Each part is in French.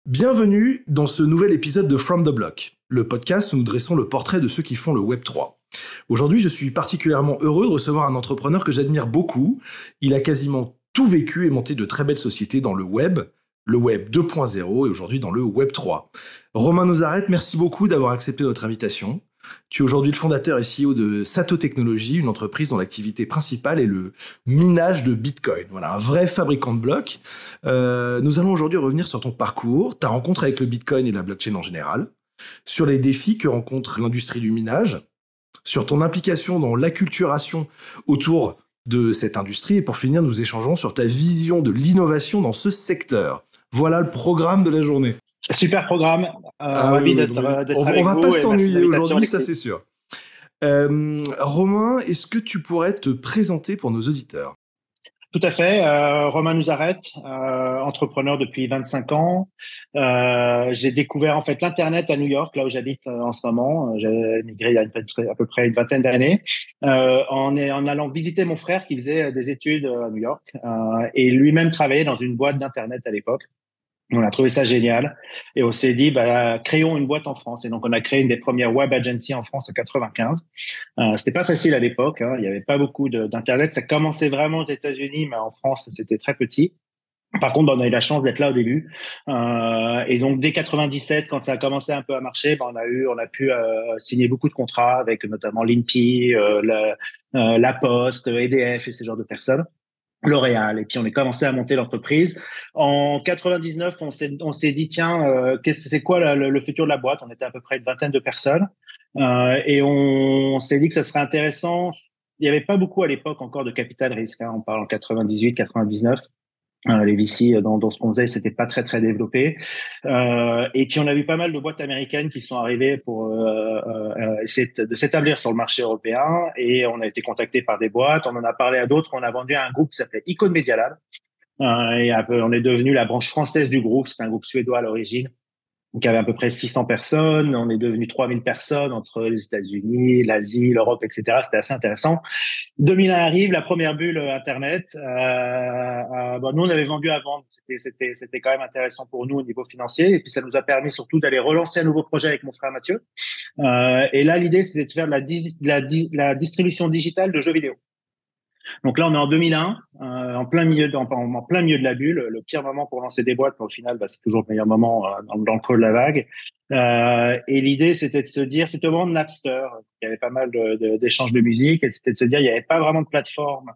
Bienvenue dans ce nouvel épisode de From the Block, le podcast où nous dressons le portrait de ceux qui font le Web3. Aujourd'hui, je suis particulièrement heureux de recevoir un entrepreneur que j'admire beaucoup. Il a quasiment tout vécu et monté de très belles sociétés dans le Web 2.0 et aujourd'hui dans le Web 3. Romain Nouzareth, merci beaucoup d'avoir accepté notre invitation. Tu es aujourd'hui le fondateur et CEO de Sato Technologies, une entreprise dont l'activité principale est le minage de Bitcoin. Voilà, un vrai fabricant de blocs. Nous allons aujourd'hui revenir sur ton parcours, ta rencontre avec le Bitcoin et la blockchain en général, sur les défis que rencontre l'industrie du minage, sur ton implication dans l'acculturation autour de cette industrie et pour finir, nous échangeons sur ta vision de l'innovation dans ce secteur. Voilà le programme de la journée. Super programme. Ravi d'être avec vous. On va pas s'ennuyer aujourd'hui, ça c'est sûr. Romain, est-ce que tu pourrais te présenter pour nos auditeurs ? Tout à fait. Romain Nouzareth, entrepreneur depuis 25 ans. J'ai découvert en fait l'Internet à New York, là où j'habite en ce moment. J'ai migré il y a à peu près une vingtaine d'années en allant visiter mon frère qui faisait des études à New York et lui-même travaillait dans une boîte d'Internet à l'époque. On a trouvé ça génial et on s'est dit créons une boîte en France, et donc on a créé une des premières web agencies en France en 95. C'était pas facile à l'époque, il y avait pas beaucoup d'internet, ça commençait vraiment aux États-Unis, mais en France c'était très petit. Par contre, on a eu la chance d'être là au début, et donc dès 97, quand ça a commencé un peu à marcher, on a pu signer beaucoup de contrats avec notamment l'INPI, la Poste, EDF et ce genre de personnes. L'Oréal, et puis on a commencé à monter l'entreprise. En 99, on s'est dit tiens, c'est quoi le futur de la boîte ? On était à peu près une vingtaine de personnes, et on s'est dit que ça serait intéressant. Il n'y avait pas beaucoup à l'époque encore de capital risque, on parle en 98, 99. Les VC dans ce qu'on faisait, c'était pas très très développé, et puis on a vu pas mal de boîtes américaines qui sont arrivées pour essayer de s'établir sur le marché européen, et on a été contacté par des boîtes, on en a parlé à d'autres, on a vendu à un groupe qui s'appelait Icon Media Lab, et on est devenu la branche française du groupe. C'est un groupe suédois à l'origine, qui avait à peu près 600 personnes. On est devenu 3000 personnes entre les États-Unis, l'Asie, l'Europe, etc. C'était assez intéressant. 2001 arrive, la première bulle Internet. Nous, on avait vendu avant. C'était quand même intéressant pour nous au niveau financier. Et puis, ça nous a permis surtout d'aller relancer un nouveau projet avec mon frère Mathieu. Et là, l'idée, c'était de faire la distribution digitale de jeux vidéo. Donc là, on est en 2001, en plein milieu de la bulle, le pire moment pour lancer des boîtes, mais au final, c'est toujours le meilleur moment dans le creux de la vague. Et l'idée, c'était de se dire, c'était au moment de Napster, il y avait pas mal d'échanges de musique, et c'était de se dire, il n'y avait pas vraiment de plateforme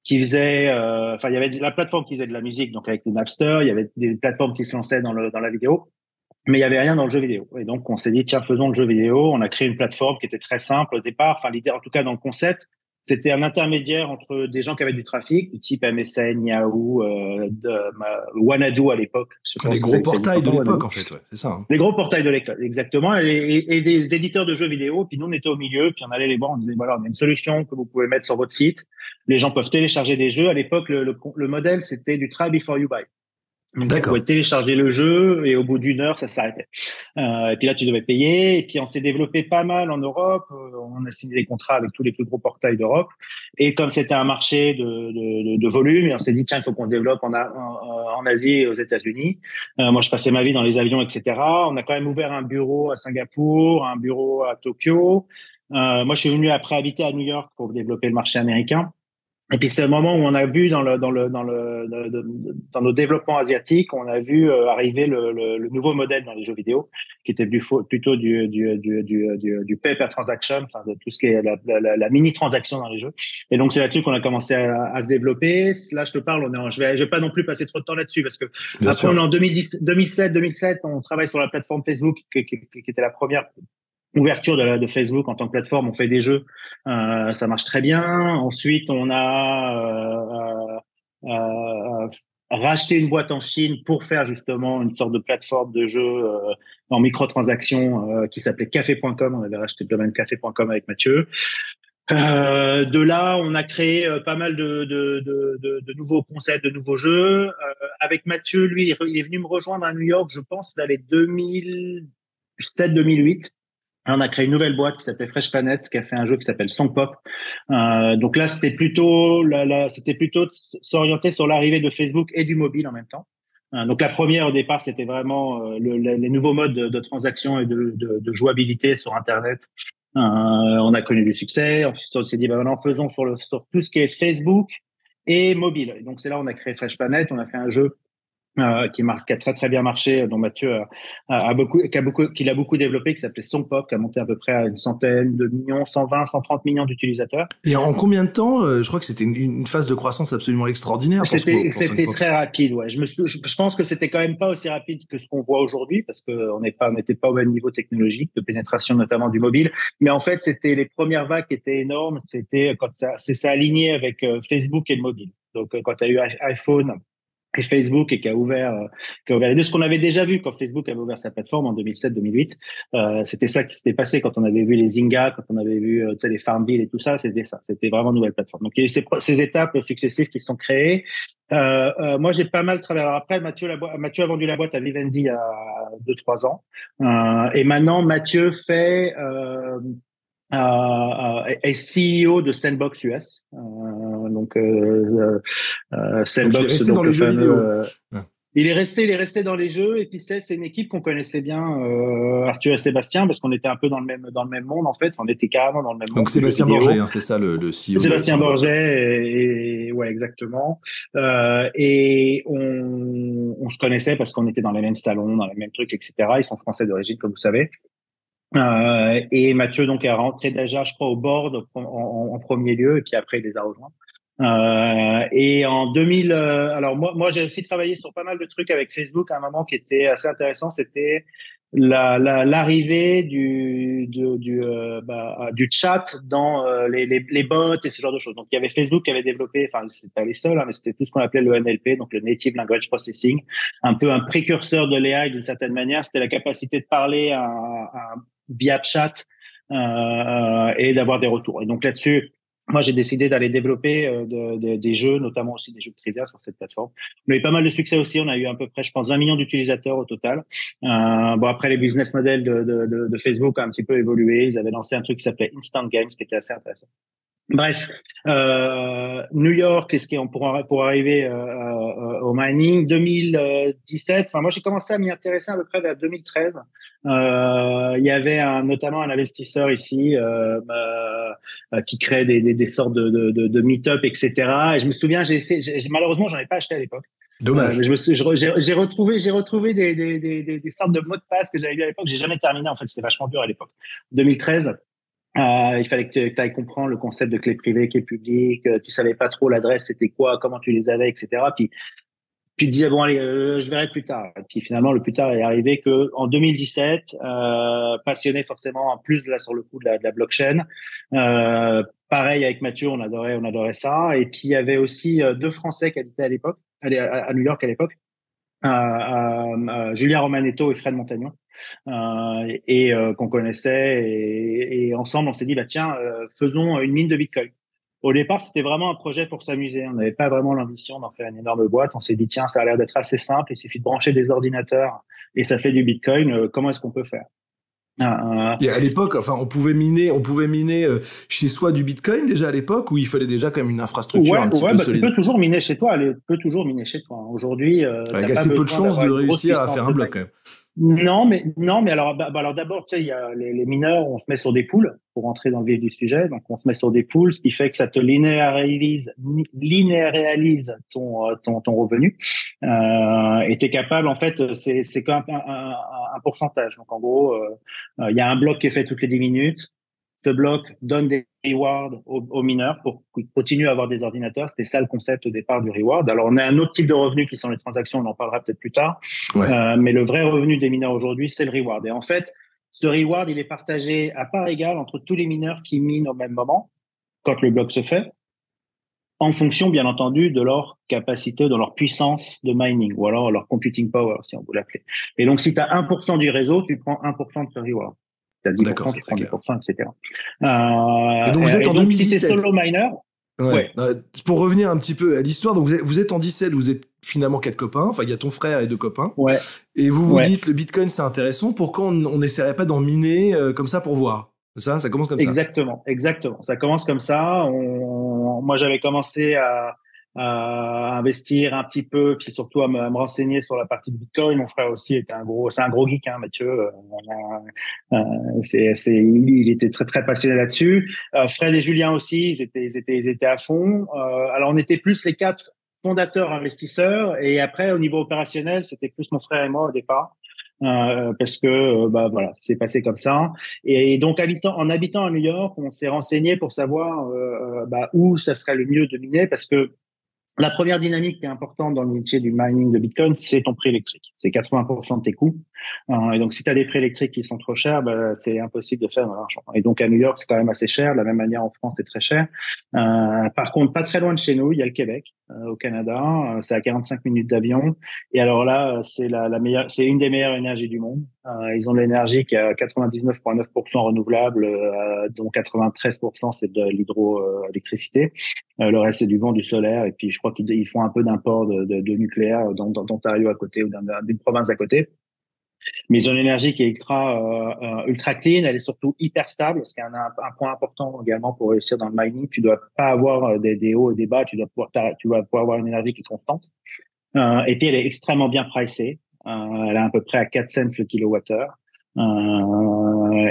qui faisait, il y avait la plateforme qui faisait de la musique, donc avec le Napster, il y avait des plateformes qui se lançaient dans la vidéo, mais il y avait rien dans le jeu vidéo. Et donc, on s'est dit, tiens, faisons le jeu vidéo. On a créé une plateforme qui était très simple au départ. Enfin, l'idée, en tout cas, dans le concept, c'était un intermédiaire entre des gens qui avaient du trafic, du type MSN, Yahoo, Wanadoo à l'époque. Les gros portails de l'époque, en fait, ouais, c'est ça. Les gros portails de l'époque, exactement, et des éditeurs de jeux vidéo. Puis nous, on était au milieu, puis on allait les voir, on disait, voilà, on a une solution que vous pouvez mettre sur votre site. Les gens peuvent télécharger des jeux. À l'époque, le modèle, c'était du try before you buy. Donc, tu pouvais télécharger le jeu et au bout d'une heure, ça s'arrêtait. Et puis là, tu devais payer. Et puis, on s'est développé pas mal en Europe. On a signé des contrats avec tous les plus gros portails d'Europe. Et comme c'était un marché de volume, et on s'est dit, tiens, il faut qu'on se développe en Asie et aux États-Unis. Moi, je passais ma vie dans les avions, etc. On a quand même ouvert un bureau à Singapour, un bureau à Tokyo. Moi, je suis venu après habiter à New York pour développer le marché américain. Et puis c'est le moment où on a vu dans nos développements asiatiques, on a vu arriver le nouveau modèle dans les jeux vidéo, qui était plutôt du pay per transaction, enfin de tout ce qui est la mini transaction dans les jeux. Et donc c'est là-dessus qu'on a commencé à se développer. Là, je te parle, je vais pas non plus passer trop de temps là-dessus, parce que après on est en 2007, on travaille sur la plateforme Facebook qui était la première ouverture de Facebook en tant que plateforme. On fait des jeux, ça marche très bien. Ensuite, on a racheté une boîte en Chine pour faire justement une sorte de plateforme de jeux en microtransactions qui s'appelait café.com. On avait racheté le domaine café.com avec Mathieu. De là, on a créé pas mal de nouveaux concepts, de nouveaux jeux. Avec Mathieu, lui, il est venu me rejoindre à New York, je pense, dans les 2007-2008. On a créé une nouvelle boîte qui s'appelait Fresh Planet, qui a fait un jeu qui s'appelle Song Pop. Donc là, c'était plutôt s'orienter sur l'arrivée de Facebook et du mobile en même temps. Donc la première au départ, c'était vraiment les nouveaux modes de transaction et de jouabilité sur Internet. On a connu du succès. Ensuite, on s'est dit, bah, maintenant faisons sur tout ce qui est Facebook et mobile. Et donc c'est là où on a créé Fresh Planet. On a fait un jeu qui a très très bien marché, dont Mathieu qu'il a beaucoup développé, qui s'appelait Songpop, qui a monté à peu près à une centaine de millions, 120, 130 millions d'utilisateurs. Et en combien de temps, je crois que c'était une phase de croissance absolument extraordinaire C'était très rapide, ouais. Je pense que c'était quand même pas aussi rapide que ce qu'on voit aujourd'hui, parce qu'on n'était pas au même niveau technologique de pénétration, notamment du mobile. Mais en fait, c'était les premières vagues qui étaient énormes. C'était quand ça aligné avec Facebook et le mobile. Donc, quand tu as eu iPhone et Facebook et qui a ouvert les deux, ce qu'on avait déjà vu quand Facebook avait ouvert sa plateforme en 2007-2008, c'était ça qui s'était passé quand on avait vu les Zynga, quand on avait vu les Farmville et tout ça, c'était vraiment une nouvelle plateforme. Donc il y a eu ces étapes successives qui se sont créées. Moi j'ai pas mal travaillé. Alors après Mathieu a vendu la boîte à Vivendi il y a 2-3 ans, et maintenant Mathieu fait est CEO de Sandbox US. Donc il est Sandbox, resté dans les jeux vidéo. Ouais. Il est resté dans les jeux. Et puis c'est une équipe qu'on connaissait bien, Arthur et Sébastien, parce qu'on était un peu dans le même monde en fait. On était carrément dans le même monde. Donc Sébastien Borget, hein, c'est ça le CEO. Sébastien Borget, et ouais exactement. Et on se connaissait parce qu'on était dans les mêmes salons, dans les mêmes trucs, etc. Ils sont français d'origine, comme vous savez. Et Mathieu donc est rentré déjà, je crois, au board en premier lieu, et puis après il les a rejoints. Et en 2000, alors moi j'ai aussi travaillé sur pas mal de trucs avec Facebook à un moment qui était assez intéressant. C'était l'arrivée du chat dans les bots et ce genre de choses. Donc il y avait Facebook qui avait développé, enfin c'était pas les seuls, hein, mais c'était tout ce qu'on appelait le NLP, donc le Native Language Processing, un peu un précurseur de l'AI d'une certaine manière. C'était la capacité de parler via chat et d'avoir des retours. Et donc là-dessus, moi, j'ai décidé d'aller développer des jeux, notamment aussi des jeux de trivia sur cette plateforme. On a eu pas mal de succès aussi. On a eu à peu près, je pense, 20 millions d'utilisateurs au total. Bon, après, les business models de Facebook ont un petit peu évolué. Ils avaient lancé un truc qui s'appelait Instant Games, qui était assez intéressant. Bref, New York, pour arriver au mining, 2017. Enfin, moi, j'ai commencé à m'y intéresser à peu près vers 2013. Il y avait notamment un investisseur ici qui crée des sortes de meet-up, etc. Et je me souviens, malheureusement, j'en ai pas acheté à l'époque. Dommage. J'ai retrouvé des sortes de mots de passe que j'avais eu à l'époque. J'ai jamais terminé. En fait, c'était vachement dur à l'époque. 2013. Il fallait que tu ailles comprendre le concept de clé privée qui est publique. Tu savais pas trop l'adresse, c'était quoi, comment tu les avais, etc. Puis tu te disais bon allez, je verrai plus tard. Et puis finalement le plus tard est arrivé que en 2017, passionné forcément en plus sur le coup de la blockchain. Pareil avec Mathieu, on adorait ça. Et puis il y avait aussi deux Français qui habitaient à l'époque, à New York à l'époque, Julien Romanetto et Fred Montagnon. Qu'on connaissait, et ensemble on s'est dit bah tiens, faisons une mine de Bitcoin. Au départ c'était vraiment un projet pour s'amuser, on n'avait pas vraiment l'ambition d'en faire une énorme boîte. On s'est dit tiens, ça a l'air d'être assez simple, il suffit de brancher des ordinateurs et ça fait du Bitcoin, comment est-ce qu'on peut faire? Et à l'époque, enfin, on pouvait miner chez soi du Bitcoin déjà à l'époque, où il fallait déjà quand même une infrastructure un petit peu solide. Tu peux toujours miner chez toi. Aujourd'hui, avec assez peu de chances de réussir à faire un bloc quand même. Non, mais alors d'abord, tu sais, il y a les mineurs, on se met sur des poules pour rentrer dans le vif du sujet. Donc, on se met sur des poules, ce qui fait que ça te linéarise ton revenu. Et t'es capable, en fait, c'est quand même un pourcentage. Donc, en gros, il y a un bloc qui est fait toutes les 10 minutes. Ce bloc donne des rewards aux mineurs pour qu'ils continuent à avoir des ordinateurs. C'était ça le concept au départ du reward. Alors, on a un autre type de revenu qui sont les transactions, on en parlera peut-être plus tard. Ouais. Mais le vrai revenu des mineurs aujourd'hui, c'est le reward. Et en fait, ce reward, il est partagé à part égale entre tous les mineurs qui minent au même moment, quand le bloc se fait, en fonction, bien entendu, de leur capacité, de leur puissance de mining, ou alors leur computing power, si on veut l'appeler. Et donc, si tu as 1% du réseau, tu prends 1% de ce reward. T'as 10%, tu prends 10%, etc. Et donc vous êtes en 2017. Si t'es solo miner. Ouais. Pour revenir un petit peu à l'histoire, donc vous êtes en 17, vous êtes finalement 4 copains. Enfin, il y a ton frère et 2 copains. Ouais. Et vous dites le Bitcoin c'est intéressant. Pourquoi on n'essaierait pas d'en miner comme ça pour voir? Ça commence comme ça. Exactement. Ça commence comme ça. Moi, j'avais commencé à à investir un petit peu, puis surtout à me renseigner sur la partie de Bitcoin. Mon frère aussi c'est un gros geek, hein, Mathieu. Il était très très passionné là-dessus. Fred et Julien aussi, ils étaient à fond. Alors on était plus les quatre fondateurs investisseurs, et après au niveau opérationnel, c'était plus mon frère et moi au départ. Parce que bah voilà, c'est passé comme ça. Et donc en habitant à New York, on s'est renseigné pour savoir bah, où ça serait le mieux de miner, parce que la première dynamique qui est importante dans le métier du mining de Bitcoin, c'est ton prix électrique. C'est 80% de tes coûts. Et donc, si tu as des prix électriques qui sont trop chers, bah, c'est impossible de faire de l'argent. Et donc, à New York, c'est quand même assez cher. De la même manière, en France, c'est très cher. Par contre, pas très loin de chez nous, il y a le Québec, au Canada. C'est à 45 minutes d'avion. Et alors là, c'est la meilleure, c'est une des meilleures énergies du monde. Ils ont de l'énergie qui est à 99,9% renouvelable, dont 93% c'est de l'hydroélectricité. Le reste, c'est du vent, du solaire. Et puis, je crois qu'ils font un peu d'import de nucléaire d'Ontario à côté ou d'une province à côté. Mais ils ont une énergie qui est ultra clean. Elle est surtout hyper stable, ce qui est un point important également pour réussir dans le mining. Tu dois pas avoir des hauts et des bas. Tu dois pouvoir avoir une énergie qui est constante. Et puis, elle est extrêmement bien pricée. Elle est à peu près à 4 cents le kilowattheure.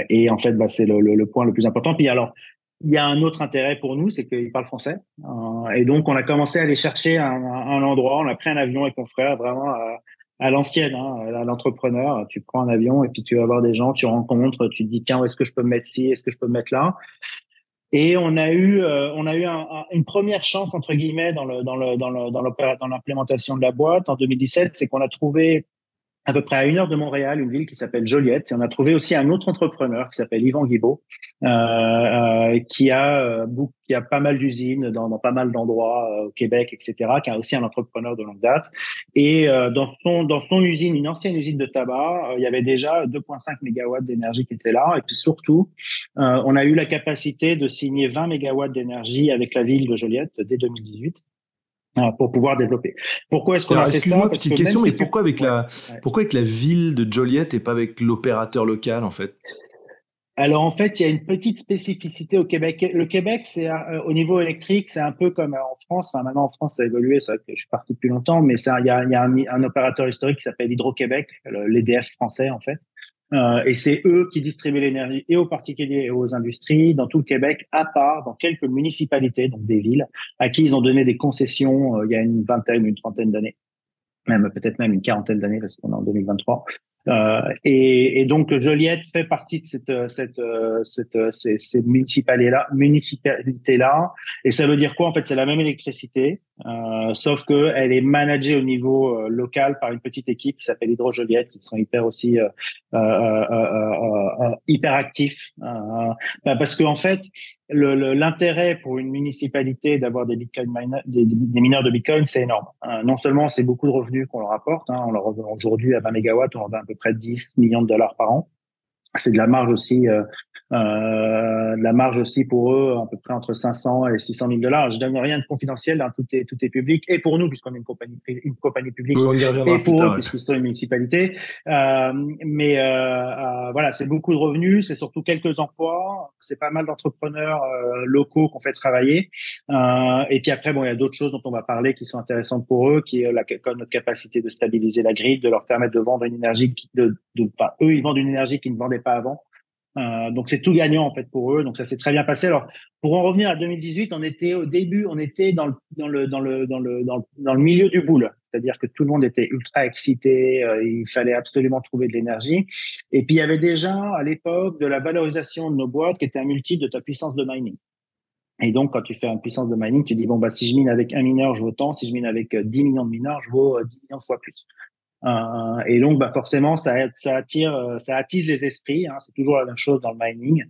Et en fait, bah, c'est le point le plus important. Puis alors, il y a un autre intérêt pour nous, c'est qu'ils parlent français. Et donc, on a commencé à aller chercher un endroit. On a pris un avion avec mon frère, vraiment à l'ancienne, hein, à l'entrepreneur. Tu prends un avion et puis tu vas voir des gens, tu rencontres, tu te dis, tiens, où est-ce que je peux me mettre ci, est-ce que je peux me mettre là? Et on a eu une première chance, entre guillemets, dans l'implémentation de la boîte en 2017, c'est qu'on a trouvé à peu près à 1 heure de Montréal, une ville qui s'appelle Joliette. Et on a trouvé aussi un autre entrepreneur qui s'appelle Yvan Guibault, qui a pas mal d'usines dans pas mal d'endroits au Québec, etc., qui est aussi un entrepreneur de longue date. Et dans son usine, une ancienne usine de tabac, il y avait déjà 2,5 mégawatts d'énergie qui étaient là. Et puis surtout, on a eu la capacité de signer 20 mégawatts d'énergie avec la ville de Joliette dès 2018. Pour pouvoir développer. Pourquoi est-ce qu'on Alors, a fait ça? excuse-moi, Parce petite que même question, mais si tu... Ouais. pourquoi avec la ville de Joliette et pas avec l'opérateur local, en fait? Alors en fait, il y a une petite spécificité au Québec. Le Québec, c'est au niveau électrique, c'est un peu comme en France. Enfin, maintenant en France, ça a évolué. C'est vrai que je suis parti depuis longtemps, mais il y a un opérateur historique qui s'appelle Hydro-Québec, l'EDF français en fait. Et c'est eux qui distribuent l'énergie et aux particuliers et aux industries dans tout le Québec, à part dans quelques municipalités, donc des villes, à qui ils ont donné des concessions il y a une vingtaine, une trentaine d'années, même peut-être même une quarantaine d'années parce qu'on est en 2023. Et donc Joliette fait partie de ces municipalités-là. Et ça veut dire quoi? En fait, c'est la même électricité, sauf que elle est managée au niveau local par une petite équipe qui s'appelle Hydro-Joliette, qui sont hyper aussi hyper actifs. Parce que en fait, l'intérêt pour une municipalité d'avoir des des mineurs de Bitcoin, c'est énorme. Non seulement c'est beaucoup de revenus qu'on leur apporte, hein, on leur aujourd'hui à 20 mégawatts, on leur donne à peu près 10 millions de dollars par an. C'est de la marge aussi pour eux, à peu près entre 500 et 600 000 dollars. Je donne rien de confidentiel, hein, tout est public, et pour nous, puisqu'on est une compagnie Oui, publique, on y et reviendra plus pour eux, tard. Ouais. puisqu'ils sont une municipalité. Voilà, c'est beaucoup de revenus, c'est surtout quelques emplois, c'est pas mal d'entrepreneurs locaux qu'on fait travailler. Et puis après, bon, il y a d'autres choses dont on va parler qui sont intéressantes pour eux, qui est comme notre capacité de stabiliser la grille, de leur permettre de vendre une énergie enfin, eux, ils vendent une énergie qu'ils ne vendaient pas avant. Donc c'est tout gagnant en fait pour eux. Donc ça s'est très bien passé. Alors pour en revenir à 2018, on était au début, on était dans le milieu du boule, c'est-à-dire que tout le monde était ultra excité. Il fallait absolument trouver de l'énergie. Et puis il y avait déjà à l'époque de la valorisation de nos boîtes qui était un multiple de ta puissance de mining. Et donc, quand tu fais une puissance de mining, tu dis, bon, bah, si je mine avec un mineur, je vaux tant. Si je mine avec 10 millions de mineurs, je vaux 10 millions de fois plus. Et donc, bah, forcément, ça attise les esprits. Hein, c'est toujours la même chose dans le mining.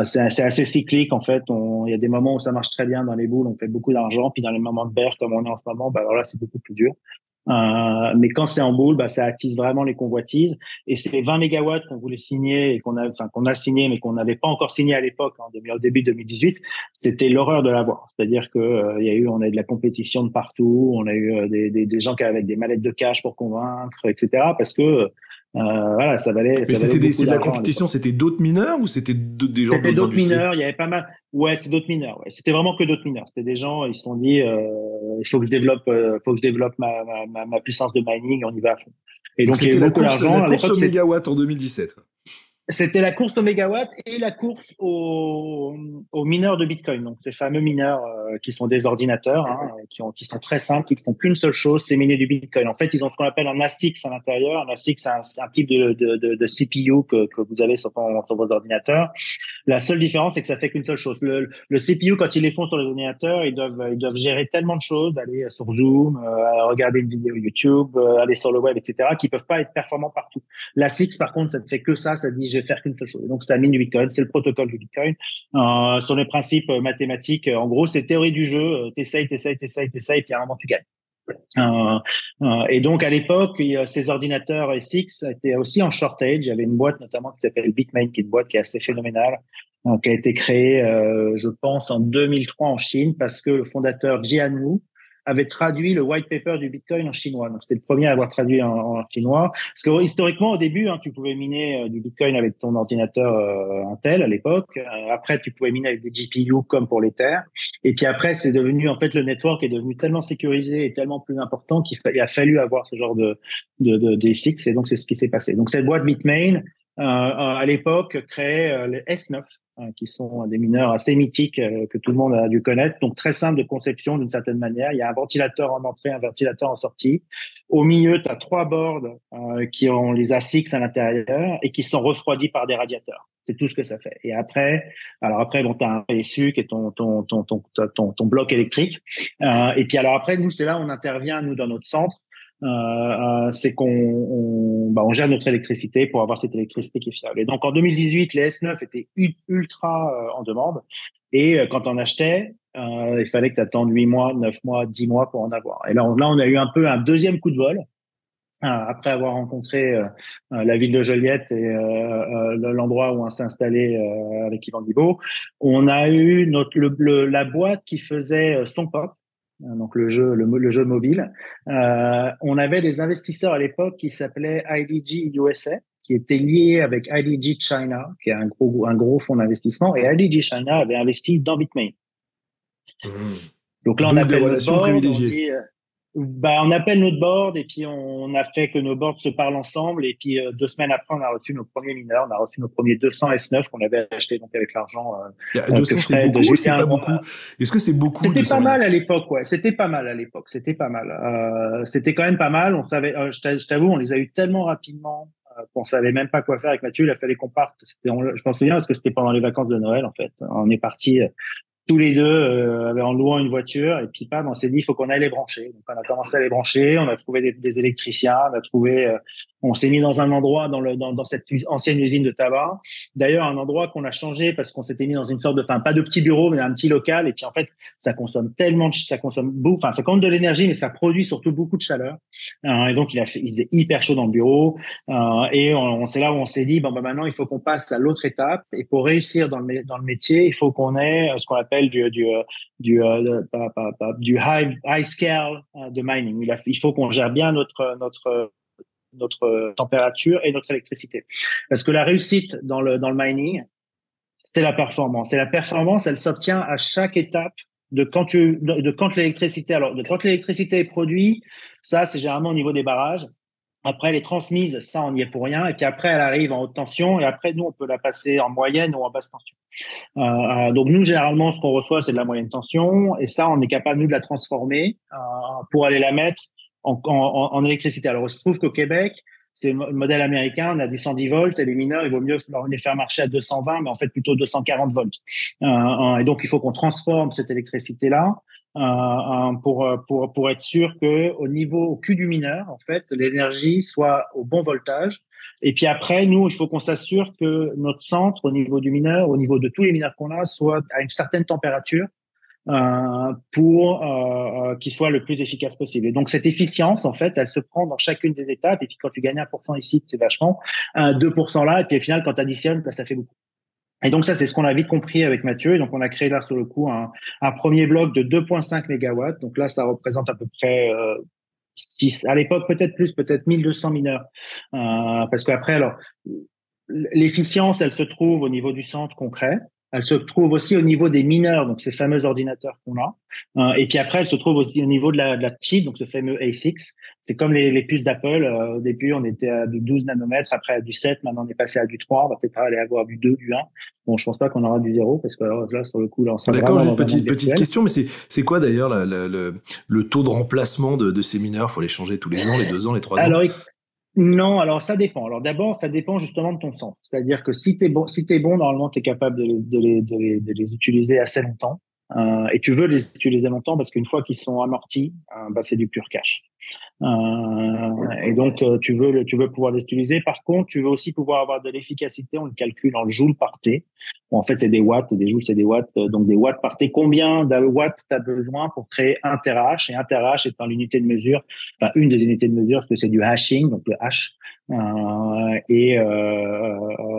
C'est assez cyclique, en fait. Il y a des moments où ça marche très bien dans les boules, on fait beaucoup d'argent. Puis dans les moments de bear, comme on est en ce moment, bah, alors là, c'est beaucoup plus dur. Mais quand c'est en boule, bah, ça attise vraiment les convoitises. Et ces 20 mégawatts qu'on voulait signer et qu'on a signé, mais qu'on n'avait pas encore signé à l'époque, au début 2018, c'était l'horreur de l'avoir. C'est-à-dire que on a eu de la compétition de partout, on a eu des gens qui avaient des mallettes de cash pour convaincre, etc. Parce que Voilà, Mais ça valait beaucoup c'est de la d'argent à l'époque. compétition, c'était d'autres mineurs ou c'était des gens C'était d'autres d'autres industries? mineurs, il y avait pas mal. Ouais, c'est d'autres mineurs. Ouais. C'était vraiment que d'autres mineurs. C'était des gens, ils se sont dit, faut que je développe ma puissance de mining, on y va à fond. Et Donc donc il y a eu beaucoup la d'argent. À course l'époque, au mégawatt en 2017. Quoi. c'était la course au mégawatt et la course aux mineurs de Bitcoin. Donc, ces fameux mineurs qui sont des ordinateurs, hein, qui sont très simples, qui ne font qu'une seule chose, c'est miner du Bitcoin. En fait, ils ont ce qu'on appelle un ASIC à l'intérieur. Un ASIC, c'est un type de CPU que vous avez sur vos ordinateurs. La seule différence, c'est que ça fait qu'une seule chose. Le CPU, quand ils les font sur les ordinateurs, ils doivent gérer tellement de choses, aller sur Zoom, regarder une vidéo YouTube, aller sur le web, etc., qu'ils peuvent pas être performants partout. La SIX, par contre, ça ne fait que ça dit je vais faire qu'une seule chose. Donc, ça mine du Bitcoin, c'est le protocole du Bitcoin. Sur les principes mathématiques, en gros, c'est théorie du jeu, t'essayes, et puis à un moment, tu gagnes. Et donc, à l'époque, ces ordinateurs SX étaient aussi en shortage. Il y avait une boîte notamment qui s'appelle Bitmain, qui est une boîte qui est assez phénoménale, qui a été créée, je pense, en 2003 en Chine, parce que le fondateur Jian Wu avait traduit le white paper du Bitcoin en chinois. Donc, c'était le premier à avoir traduit en chinois. Parce que historiquement, au début, tu pouvais miner du Bitcoin avec ton ordinateur Intel à l'époque. Après, tu pouvais miner avec des GPU comme pour l'Ether. Et puis après, c'est devenu, en fait, le network est devenu tellement sécurisé et tellement plus important qu'il a fallu avoir ce genre d'ASICs. Et donc, c'est ce qui s'est passé. Donc, cette boîte Bitmain, à l'époque, créait les S9, qui sont des mineurs assez mythiques que tout le monde a dû connaître. Donc, très simple de conception d'une certaine manière. Il y a un ventilateur en entrée, un ventilateur en sortie. Au milieu, tu as 3 boards qui ont les ASICs à l'intérieur et qui sont refroidis par des radiateurs. C'est tout ce que ça fait. Et après, bon, tu as un PSU qui est ton bloc électrique. Et puis alors après, nous, c'est là où on intervient, nous, dans notre centre. C'est on gère notre électricité pour avoir cette électricité qui est fiable. Et donc en 2018, les S9 étaient ultra en demande. Et quand on achetait, il fallait que tu attendes 8 mois, 9 mois, 10 mois pour en avoir. Et là, on a eu un peu un deuxième coup de vol. Après avoir rencontré la ville de Joliette et l'endroit où on s'est installé avec Yvan Guibault, on a eu la boîte qui faisait Sonpop, donc le jeu mobile. On avait des investisseurs à l'époque qui s'appelaient IDG USA, qui étaient liés avec IDG China, qui est un gros fonds d'investissement, et IDG China avait investi dans Bitmain. Mmh. Donc là, on Donc des appelle notre relations board, on privilégiées. dit on appelle notre board et puis on a fait que nos boards se parlent ensemble. Et puis 2 semaines après, on a reçu nos premiers mineurs, on a reçu nos premiers 200 S9 qu'on avait acheté donc avec l'argent que 200, c'est Fred, beaucoup ou c'est Julien et pas moi. beaucoup? Est-ce que c'est beaucoup, C'était 200 pas mal mineurs? à l'époque, ouais. C'était pas mal à l'époque. C'était pas mal. C'était quand même pas mal. On savait, je t'avoue, on les a eu tellement rapidement qu'on savait même pas quoi faire avec Mathieu. Il a fallu qu'on parte. Je m'en souviens parce que c'était pendant les vacances de Noël en fait. On est parti tous les deux en louant une voiture et puis on s'est dit il faut qu'on aille les brancher. Donc on a commencé à les brancher, on a trouvé des électriciens, on s'est mis dans un endroit dans cette ancienne usine de tabac. D'ailleurs un endroit qu'on a changé parce qu'on s'était mis dans une sorte pas de petit bureau mais un petit local et puis en fait ça consomme beaucoup, ça consomme de l'énergie mais ça produit surtout beaucoup de chaleur. Et donc il faisait hyper chaud dans le bureau et c'est là où on s'est dit maintenant il faut qu'on passe à l'autre étape et pour réussir dans le métier il faut qu'on ait ce qu'on appelle du high scale de mining. Il faut qu'on gère bien notre température et notre électricité. Parce que la réussite dans le mining, c'est la performance. Et la performance, elle s'obtient à chaque étape de quand l'électricité est produite, ça, c'est généralement au niveau des barrages. Après, elle est transmise, ça, on n'y est pour rien. Et puis après, elle arrive en haute tension. Et après, nous, on peut la passer en moyenne ou en basse tension. Donc nous, généralement, ce qu'on reçoit, c'est de la moyenne tension, et ça, on est capable, nous, de la transformer pour aller la mettre en électricité. Alors, il se trouve qu'au Québec, c'est le modèle américain, on a du 110 volts, et les mineurs, il vaut mieux les faire marcher à 220, mais en fait plutôt 240 volts. Et donc, il faut qu'on transforme cette électricité-là pour être sûr que au cul du mineur, en fait, l'énergie soit au bon voltage. Et puis après, nous, il faut qu'on s'assure que notre centre, au niveau du mineur, au niveau de tous les mineurs qu'on a, soit à une certaine température pour qu'il soit le plus efficace possible. Et donc cette efficience, en fait, elle se prend dans chacune des étapes. Et puis quand tu gagnes 1% ici, c'est vachement, 2% là. Et puis au final, quand tu additionnes, ça fait beaucoup. Et donc ça, c'est ce qu'on a vite compris avec Mathieu. Et donc on a créé là sur le coup un premier bloc de 2,5 mégawatts. Donc là, ça représente à peu près à l'époque peut-être plus, peut-être 1200 mineurs. Parce qu'après, alors, l'efficience, elle se trouve au niveau du centre concret. Elle se trouve aussi au niveau des mineurs, donc ces fameux ordinateurs qu'on a. Et puis après, elle se trouve aussi au niveau de la chip, donc ce fameux A6. C'est comme les puces d'Apple. Au début, on était à du 12 nanomètres, après à du 7, maintenant on est passé à du 3. On va peut-être aller avoir du 2, du 1. Bon, je pense pas qu'on aura du 0, parce que là, sur le coup, là, on sera D'accord, vraiment juste dans un monde petite virtuel. question, mais c'est quoi d'ailleurs le taux de remplacement de ces mineurs? Faut les changer tous les ans, les 2 ans, les 3 ans? Alors, non, alors ça dépend. Alors d'abord, ça dépend justement de ton centre. C'est-à-dire que si t'es bon, normalement, tu es capable de les utiliser assez longtemps. Et tu veux les utiliser longtemps parce qu'une fois qu'ils sont amortis, bah, c'est du pur cash. Et donc, tu veux pouvoir les utiliser. Par contre, tu veux aussi pouvoir avoir de l'efficacité. On le calcule en joules par T. Bon, en fait, c'est des watts. Des joules, c'est des watts. Donc, des watts par T. Combien de watts tu as besoin pour créer un terahash? Et un terahash étant l'unité de mesure, enfin, une des unités de mesure, parce que c'est du hashing, donc le hash.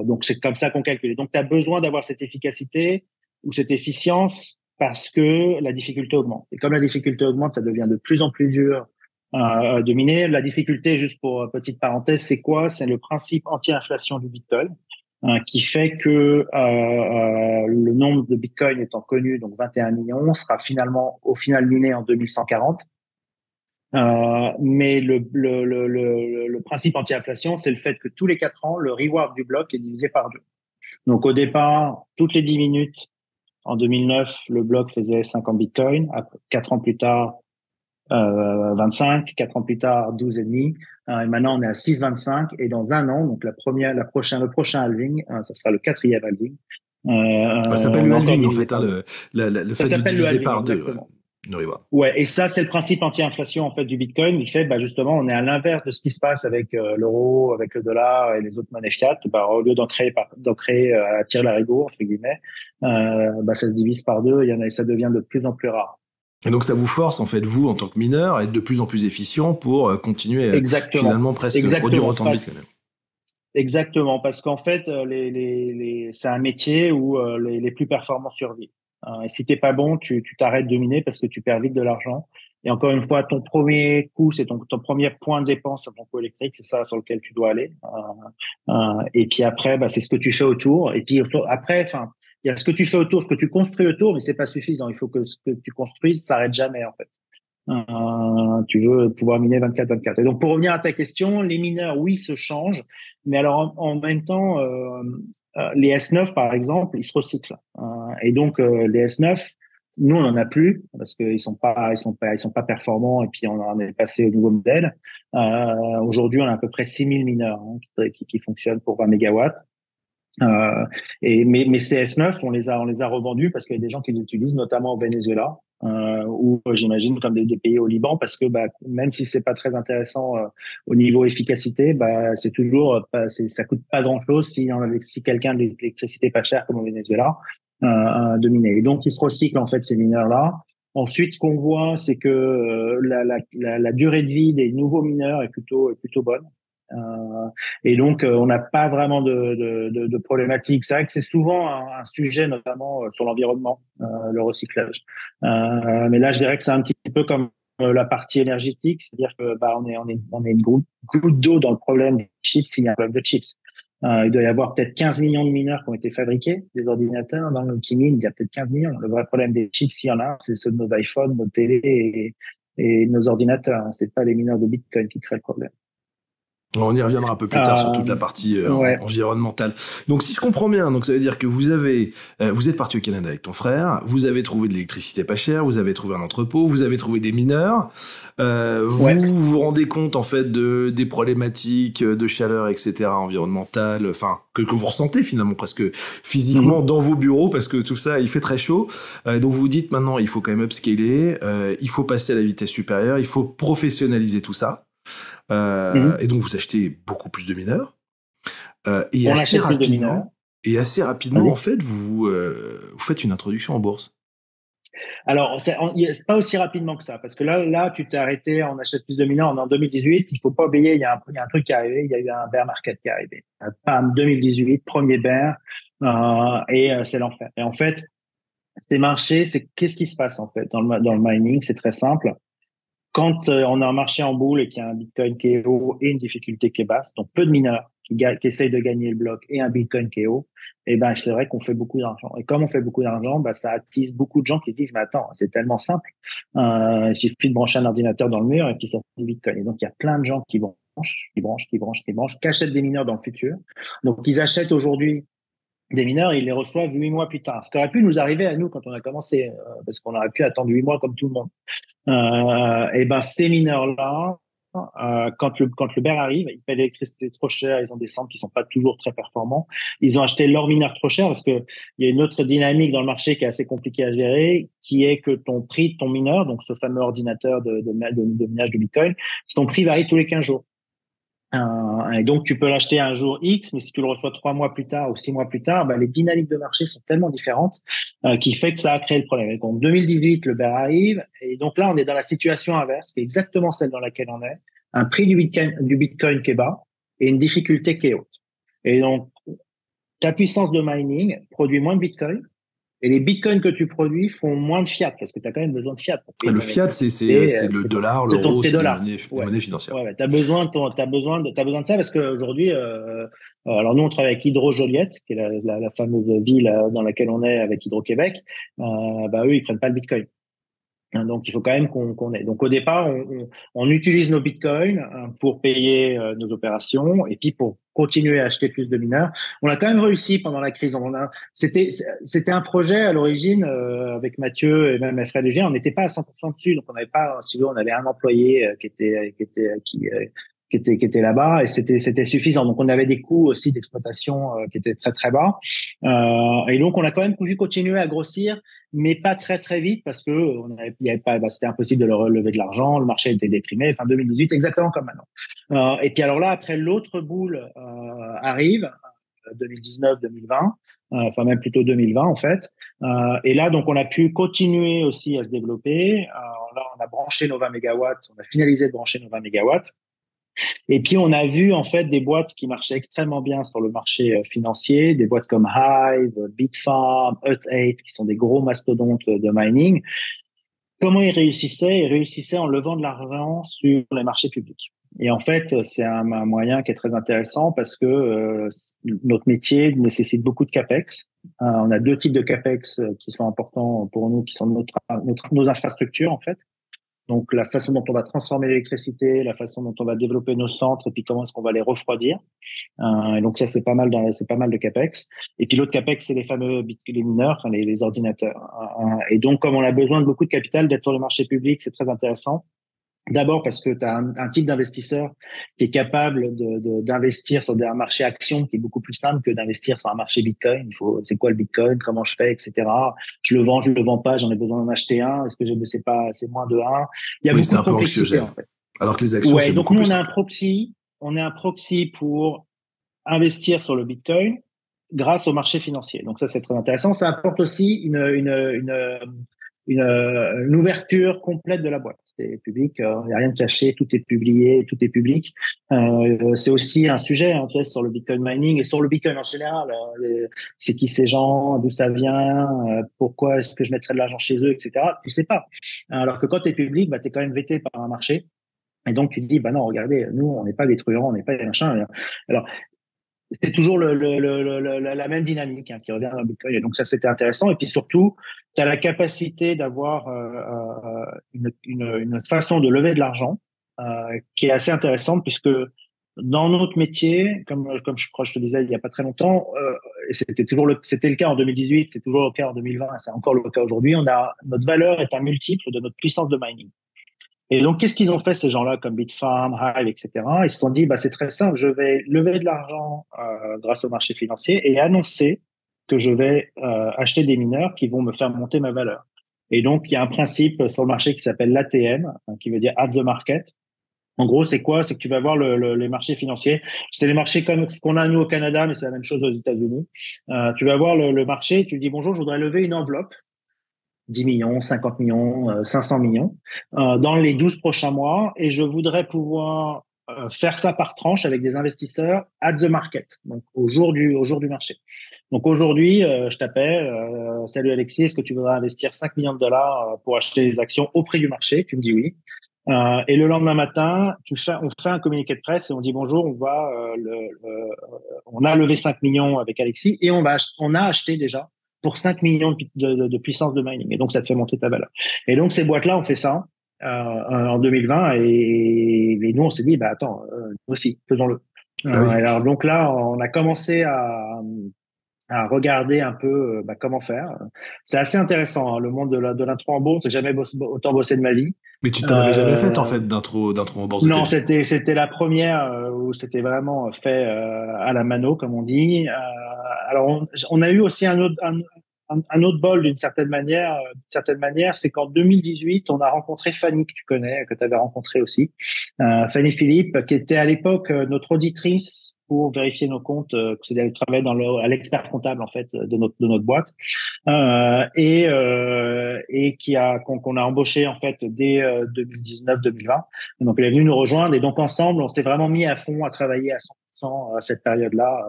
Donc, c'est comme ça qu'on calcule. Donc, tu as besoin d'avoir cette efficacité ou cette efficience parce que la difficulté augmente. Et comme la difficulté augmente, ça devient de plus en plus dur de miner. La difficulté, juste pour petite parenthèse, c'est quoi? C'est le principe anti-inflation du Bitcoin qui fait que le nombre de Bitcoin étant connu, donc 21 millions, sera finalement au final miné en 2140. Mais le principe anti-inflation, c'est le fait que tous les 4 ans, le reward du bloc est divisé par 2. Donc au départ, toutes les 10 minutes, en 2009, le bloc faisait 50 Bitcoin. 4 ans plus tard, 25, 4 ans plus tard, 12,5. Et maintenant, on est à 6,25. Et dans un an, donc le prochain halving, ça sera le 4e halving. Ça s'appelle On le a encore halving, en divisé fait, hein, par deux. le Ça fait de s'appelle le diviser halving, par deux. exactement. Ouais. Ouais, et ça, c'est le principe anti-inflation en fait du Bitcoin. Il fait, bah justement, on est à l'inverse de ce qui se passe avec l'euro, avec le dollar et les autres monnaies fiat. Bah, au lieu d'en créer à tire larigot entre guillemets, bah ça se divise par deux. Il y en a, et ça devient de plus en plus rare. Et donc ça vous force, en fait, vous, en tant que mineur, à être de plus en plus efficient pour continuer, Exactement, finalement, presque produire exactement. autant de bitcoin. Exactement, parce qu'en fait, c'est un métier où les plus performants survivent. Et si t'es pas bon, tu t'arrêtes de miner parce que tu perds vite de l'argent. Et encore une fois, ton premier coût, c'est ton premier point de dépense sur ton coût électrique, c'est ça sur lequel tu dois aller. Et puis après, bah, c'est ce que tu fais autour. Et puis après, enfin, il y a ce que tu fais autour, ce que tu construis autour, mais c'est pas suffisant. Il faut que ce que tu construises s'arrête jamais en fait. Tu veux pouvoir miner 24/24. Et donc, pour revenir à ta question, les mineurs, oui, se changent, mais alors en même temps, les S9, par exemple, ils se recyclent. Et donc, les S9, nous, on en a plus parce qu'ils sont pas performants et puis on en est passé au nouveau modèle. Aujourd'hui, on a à peu près 6000 mineurs qui fonctionnent pour 20 mégawatts. Mais ces S9, on les a revendus parce qu'il y a des gens qui les utilisent, notamment au Venezuela, ou j'imagine comme des pays au Liban, parce que bah, même si c'est pas très intéressant au niveau efficacité, bah, c'est toujours, ça coûte pas grand chose si quelqu'un de l'électricité pas chère comme au Venezuela, de miner. Et donc ils se recyclent en fait ces mineurs-là. Ensuite, ce qu'on voit, c'est que la durée de vie des nouveaux mineurs est plutôt bonne. Et donc, on n'a pas vraiment de problématique. C'est vrai que c'est souvent un sujet, notamment sur l'environnement, le recyclage. Mais là, je dirais que c'est un petit peu comme la partie énergétique, c'est-à-dire que bah, on est une goutte d'eau dans le problème des chips s'il y a un problème de chips. Il doit y avoir peut-être 15 millions de mineurs qui ont été fabriqués, des ordinateurs dans le qui minent, il y a peut-être 15 millions. Le vrai problème des chips, s'il y en a, c'est ceux de nos iPhones, nos télé et nos ordinateurs. C'est pas les mineurs de Bitcoin qui créent le problème. On y reviendra un peu plus tard sur toute la partie Ouais. environnementale. Donc, si je comprends bien, donc ça veut dire que vous êtes parti au Canada avec ton frère, vous avez trouvé de l'électricité pas chère, vous avez trouvé un entrepôt, vous avez trouvé des mineurs, vous vous rendez compte en fait des problématiques de chaleur, etc., environnementales, enfin que vous ressentez finalement presque physiquement dans vos bureaux parce que tout ça il fait très chaud. Donc vous vous dites maintenant il faut quand même upscaler, il faut passer à la vitesse supérieure, il faut professionnaliser tout ça. Et donc vous achetez beaucoup plus de mineurs. On achète plus de mineurs. Et assez rapidement, en fait, vous faites une introduction en bourse. Alors, c'est pas aussi rapidement que ça, parce que là, tu t'es arrêté, on achète plus de mineurs en 2018. Il faut pas oublier, il y a un truc qui est arrivé, il y a eu un bear market qui est arrivé. Pam, 2018, premier bear, c'est l'enfer. Et en fait, ces marchés, qu'est-ce qui se passe en fait dans le mining? C'est très simple. quand on a un marché en boule et qu'il y a un Bitcoin qui est haut et une difficulté qui est basse, donc peu de mineurs qui essayent de gagner le bloc et un Bitcoin qui est haut, et ben c'est vrai qu'on fait beaucoup d'argent. Et comme on fait beaucoup d'argent, bah ça attise beaucoup de gens qui se disent mais attends, c'est tellement simple, il suffit de brancher un ordinateur dans le mur et puis ça fait du Bitcoin. Et donc il y a plein de gens qui achètent des mineurs dans le futur. Donc ils achètent aujourd'hui des mineurs et ils les reçoivent 8 mois plus tard. Ce qui aurait pu nous arriver à nous quand on a commencé, parce qu'on aurait pu attendre 8 mois comme tout le monde. Et ben ces mineurs-là, quand le bear arrive, ils paient l'électricité trop cher, ils ont des centres qui sont pas toujours très performants. Ils ont acheté leur mineur trop cher parce que il y a une autre dynamique dans le marché qui est assez compliquée à gérer, qui est que ton prix de ton mineur, donc ce fameux ordinateur de minage de Bitcoin, son prix varie tous les 15 jours. Et donc, tu peux l'acheter un jour X, mais si tu le reçois 3 mois plus tard ou 6 mois plus tard, bah, les dynamiques de marché sont tellement différentes qui fait que ça a créé le problème. Et donc, 2018, le bear arrive, et donc là, on est dans la situation inverse, qui est exactement celle dans laquelle on est. Un prix du Bitcoin qui est bas et une difficulté qui est haute. Et donc, ta puissance de mining produit moins de Bitcoin, et les bitcoins que tu produis font moins de fiat, parce que tu as quand même besoin de fiat. Le fiat, c'est le dollar, l'euro, c'est les monnaies financières. Ouais, t'as besoin de ça parce qu'aujourd'hui, alors nous on travaille avec Hydro-Joliette, qui est la fameuse ville dans laquelle on est avec Hydro-Québec. Bah eux, ils prennent pas le bitcoin. Donc, il faut quand même qu'on ait. Donc, au départ, on utilise nos bitcoins pour payer nos opérations et puis pour continuer à acheter plus de mineurs. On a quand même réussi pendant la crise. C'était un projet à l'origine avec Mathieu et même Fred et Julien. On n'était pas à 100% dessus, donc on n'avait pas, si vous voulez, on avait un employé qui était là-bas et c'était suffisant. Donc on avait des coûts aussi d'exploitation qui étaient très très bas. Et donc on a quand même pu continuer à grossir, mais pas très très vite parce que il y avait pas, c'était impossible de leur relever de l'argent, le marché était déprimé. Fin 2018, exactement comme maintenant. Et puis alors là, après l'autre boule arrive, 2019-2020. Enfin même plutôt 2020 en fait. Et là, donc, on a pu continuer aussi à se développer. Là, on a branché nos 20 mégawatts, on a finalisé de brancher nos 20 mégawatts. Et puis, on a vu en fait des boîtes qui marchaient extrêmement bien sur le marché financier, des boîtes comme Hive, Bitfarm, Hut8, qui sont des gros mastodontes de mining. Comment ils réussissaient? Ils réussissaient en levant de l'argent sur les marchés publics. Et en fait, c'est un moyen qui est très intéressant parce que notre métier nécessite beaucoup de capex. On a deux types de capex qui sont importants pour nous, qui sont nos infrastructures en fait. Donc, la façon dont on va transformer l'électricité, la façon dont on va développer nos centres, et puis comment est-ce qu'on va les refroidir. Et donc ça, c'est pas mal de capex. Et puis l'autre capex, c'est les mineurs, enfin les ordinateurs. Et donc, comme on a besoin de beaucoup de capital, d'être sur le marché public, c'est très intéressant. D'abord parce que tu as un type d'investisseur qui est capable d'investir sur un marché action qui est beaucoup plus simple que d'investir sur un marché Bitcoin. C'est quoi le Bitcoin, comment je fais, etc. Je le vends pas, j'en ai besoin d'en acheter un. Est-ce que c'est moins de 1. Il y a beaucoup de complexité en fait. Alors que les actions, c'est donc beaucoup nous plus on est un proxy pour investir sur le Bitcoin grâce au marché financier. Donc ça c'est très intéressant. Ça apporte aussi une ouverture complète de la boîte. C'est public, il n'y a rien de caché, tout est publié, tout est public. C'est aussi un sujet en fait sur le Bitcoin mining et sur le Bitcoin en général. C'est qui ces gens, d'où ça vient, pourquoi est-ce que je mettrais de l'argent chez eux, etc. Tu sais pas. Alors que quand tu es public, bah, tu es quand même vêté par un marché. Et donc tu te dis, bah non, regardez, nous on n'est pas des truands, on n'est pas des machins. Alors c'est toujours la même dynamique qui revient dans le Bitcoin. Et donc ça, c'était intéressant. Et puis surtout, tu as la capacité d'avoir une façon de lever de l'argent qui est assez intéressante puisque dans notre métier, comme je crois que je te disais il y a pas très longtemps, et c'était le cas en 2018, c'est toujours le cas en 2020, c'est encore le cas aujourd'hui. Notre valeur est un multiple de notre puissance de mining. Et donc, qu'est-ce qu'ils ont fait, ces gens-là, comme Bitfarm, Hive, etc. Ils se sont dit, bah, c'est très simple, je vais lever de l'argent grâce au marché financier et annoncer que je vais acheter des mineurs qui vont me faire monter ma valeur. Et donc, il y a un principe sur le marché qui s'appelle l'ATM, qui veut dire at the market. En gros, c'est quoi? C'est que tu vas voir les marchés financiers. C'est les marchés comme ce qu'on a nous au Canada, mais c'est la même chose aux États-Unis. Tu vas voir le marché, tu dis bonjour, je voudrais lever une enveloppe 10 millions, 50 millions, 500 millions dans les 12 prochains mois et je voudrais pouvoir faire ça par tranche avec des investisseurs at the market, donc au jour du marché. Donc aujourd'hui, je t'appelle, salut Alexis, est-ce que tu voudrais investir 5 millions de dollars pour acheter des actions au prix du marché? Tu me dis oui. Et le lendemain matin, on fait un communiqué de presse et on dit bonjour, on a levé 5 millions avec Alexis et on a acheté déjà pour 5 millions de puissance de mining. Et donc, ça te fait monter ta valeur. Et donc, ces boîtes-là, on fait ça en 2020 et nous, on s'est dit, bah attends, nous aussi, faisons-le. Ah oui. Alors donc là, on a commencé à regarder un peu comment faire. C'est assez intéressant, hein, le monde de l'intro en bourse. J'ai jamais autant bossé de ma vie. Mais tu t'en avais jamais fait en Euh, fait d'intro en bourse de ta non, vie. c'était la première où c'était vraiment fait à la mano, comme on dit. Alors, on a eu aussi un autre bol d'une certaine manière, c'est qu'en 2018, on a rencontré Fanny, que tu connais, que tu avais rencontré aussi, Fanny Philippe, qui était à l'époque notre auditrice pour vérifier nos comptes, elle travaillait à l'expert comptable en fait de notre boîte. Et qu'on a embauché en fait dès 2019-2020. Donc elle est venue nous rejoindre et donc ensemble on s'est vraiment mis à fond à travailler à 100% à cette période-là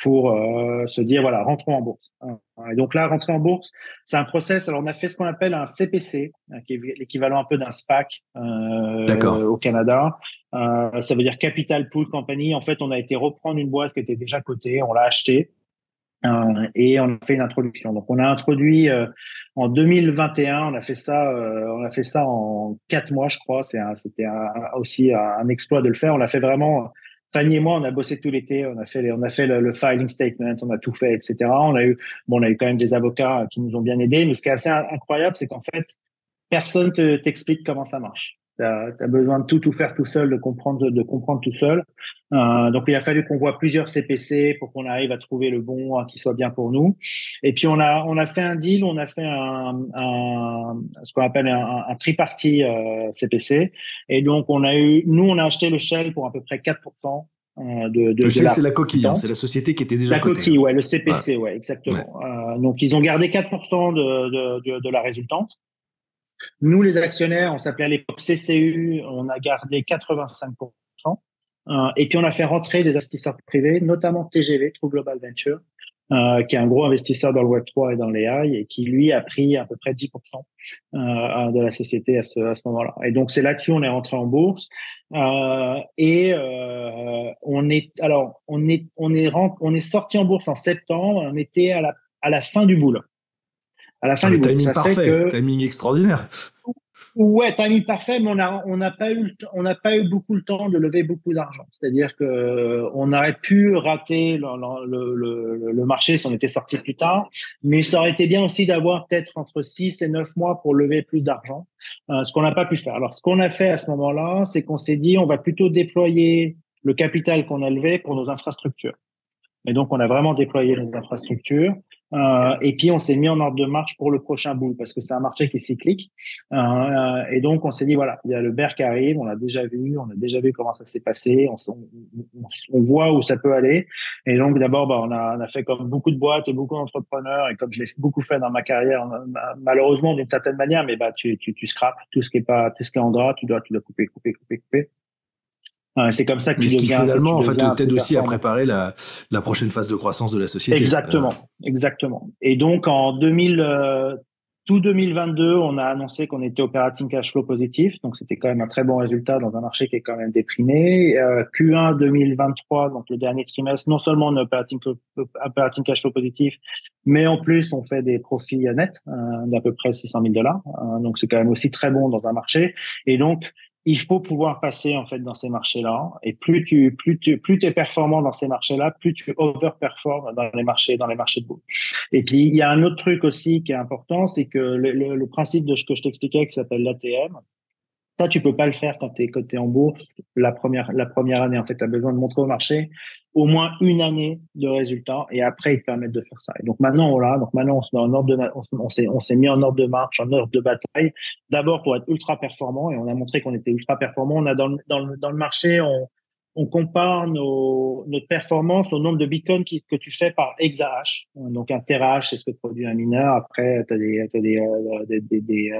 pour se dire voilà, rentrons en bourse. Et donc là, rentrer en bourse, c'est un process. Alors on a fait ce qu'on appelle un CPC, qui est l'équivalent un peu d'un SPAC D'accord. au Canada. Ça veut dire Capital Pool Company. En fait, on a été reprendre une boîte qui était déjà cotée, on l'a achetée. Et on a fait une introduction. Donc, on a introduit en 2021. On a fait ça en 4 mois, je crois. C'était aussi un exploit de le faire. On l'a fait vraiment. Fanny et moi, on a bossé tout l'été. On a fait le filing statement. On a tout fait, etc. On a eu quand même des avocats qui nous ont bien aidés. Mais ce qui est assez incroyable, c'est qu'en fait, personne t'explique comment ça marche. Tu as besoin de tout faire tout seul, de comprendre tout seul. Donc, il a fallu qu'on voit plusieurs CPC pour qu'on arrive à trouver le bon qui soit bien pour nous. Et puis, on a fait un deal, on a fait ce qu'on appelle un triparty CPC. Et donc, on a acheté le Shell pour à peu près 4% Le de Shell, la c'est la coquille, hein, c'est compétence. la société qui était déjà La cotée. coquille, Hein. ouais, le Ouais. CPC, ouais, Ouais. exactement. Donc, ils ont gardé 4% de la résultante. Nous, les actionnaires, on s'appelait à l'époque CCU, on a gardé 85%. Et puis, on a fait rentrer des investisseurs privés, notamment TGV, True Global Venture, qui est un gros investisseur dans le Web3 et dans l'AI, et qui, lui, a pris à peu près 10% de la société à ce moment-là. Et donc, c'est là-dessus, on est rentré en bourse. On est sorti en bourse en septembre, on était à la fin du boule. À la Ah, fin du mais boule. timing Ça fait parfait, que timing extraordinaire. ouais, timing parfait, mais on n'a pas eu beaucoup le temps de lever beaucoup d'argent. C'est-à-dire que on aurait pu rater le marché si on était sorti plus tard, mais ça aurait été bien aussi d'avoir peut-être entre 6 et 9 mois pour lever plus d'argent, ce qu'on n'a pas pu faire. Alors, ce qu'on a fait à ce moment-là, c'est qu'on s'est dit, on va plutôt déployer le capital qu'on a levé pour nos infrastructures. Et donc, on a vraiment déployé nos infrastructures. Et puis, on s'est mis en ordre de marche pour le prochain boom parce que c'est un marché qui est cyclique. Et donc, on s'est dit, voilà, il y a le bear qui arrive, on a déjà vu comment ça s'est passé, on voit où ça peut aller. Et donc, d'abord, on a fait comme beaucoup de boîtes et beaucoup d'entrepreneurs, et comme je l'ai beaucoup fait dans ma carrière, malheureusement, d'une certaine manière, mais tu scrapes tout ce qui est en gras, tu dois couper. C'est comme ça que Mais ce qui tu finalement, en fait, deviens t'aide plus aussi à performant. préparer la prochaine phase de croissance de la société. Exactement, exactement. Et donc tout 2022, on a annoncé qu'on était operating cash flow positif, donc c'était quand même un très bon résultat dans un marché qui est quand même déprimé. Q1 2023, donc le dernier trimestre, non seulement on est operating cash flow positif, mais en plus on fait des profits nets d'à peu près $600,000. Donc c'est quand même aussi très bon dans un marché. Et donc il faut pouvoir passer en fait dans ces marchés-là. Et plus t'es performant dans ces marchés-là, plus tu overperformes dans les marchés de bourse. Et puis il y a un autre truc aussi qui est important, c'est que le principe de ce que je t'expliquais qui s'appelle l'ATM, ça, tu peux pas le faire quand tu es coté en bourse la première année. En fait, tu as besoin de montrer au marché au moins une année de résultats et après, ils te permettent de faire ça. Et donc maintenant, voilà. Donc maintenant, on se met en ordre on s'est mis en ordre de marche, en ordre de bataille. D'abord pour être ultra performant et on a montré qu'on était ultra performant. On a dans le marché, on compare notre performance au nombre de bitcoins que tu fais par exahash. Donc, un terahash, c'est ce que produit un mineur. Après, tu as des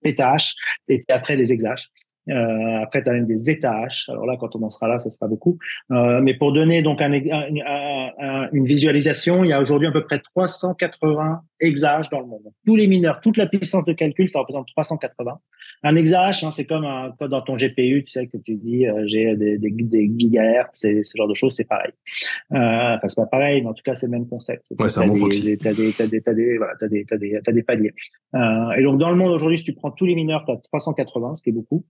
pétahash et puis après, des exahash. Après, tu as même des zetahash. Alors là, quand on en sera là, ça sera beaucoup. Mais pour donner donc une visualisation, il y a aujourd'hui à peu près 380 exahash dans le monde. Donc, tous les mineurs, toute la puissance de calcul, ça représente 380. Un exahash, c'est comme dans ton GPU, tu sais, que tu dis, j'ai des gigahertz, ce genre de choses, c'est pareil. Enfin, c'est pas pareil, mais en tout cas, c'est le même concept. Ouais, c'est un bon proxy. T'as des paliers. Et donc, dans le monde aujourd'hui, si tu prends tous les mineurs, t'as 380, ce qui est beaucoup.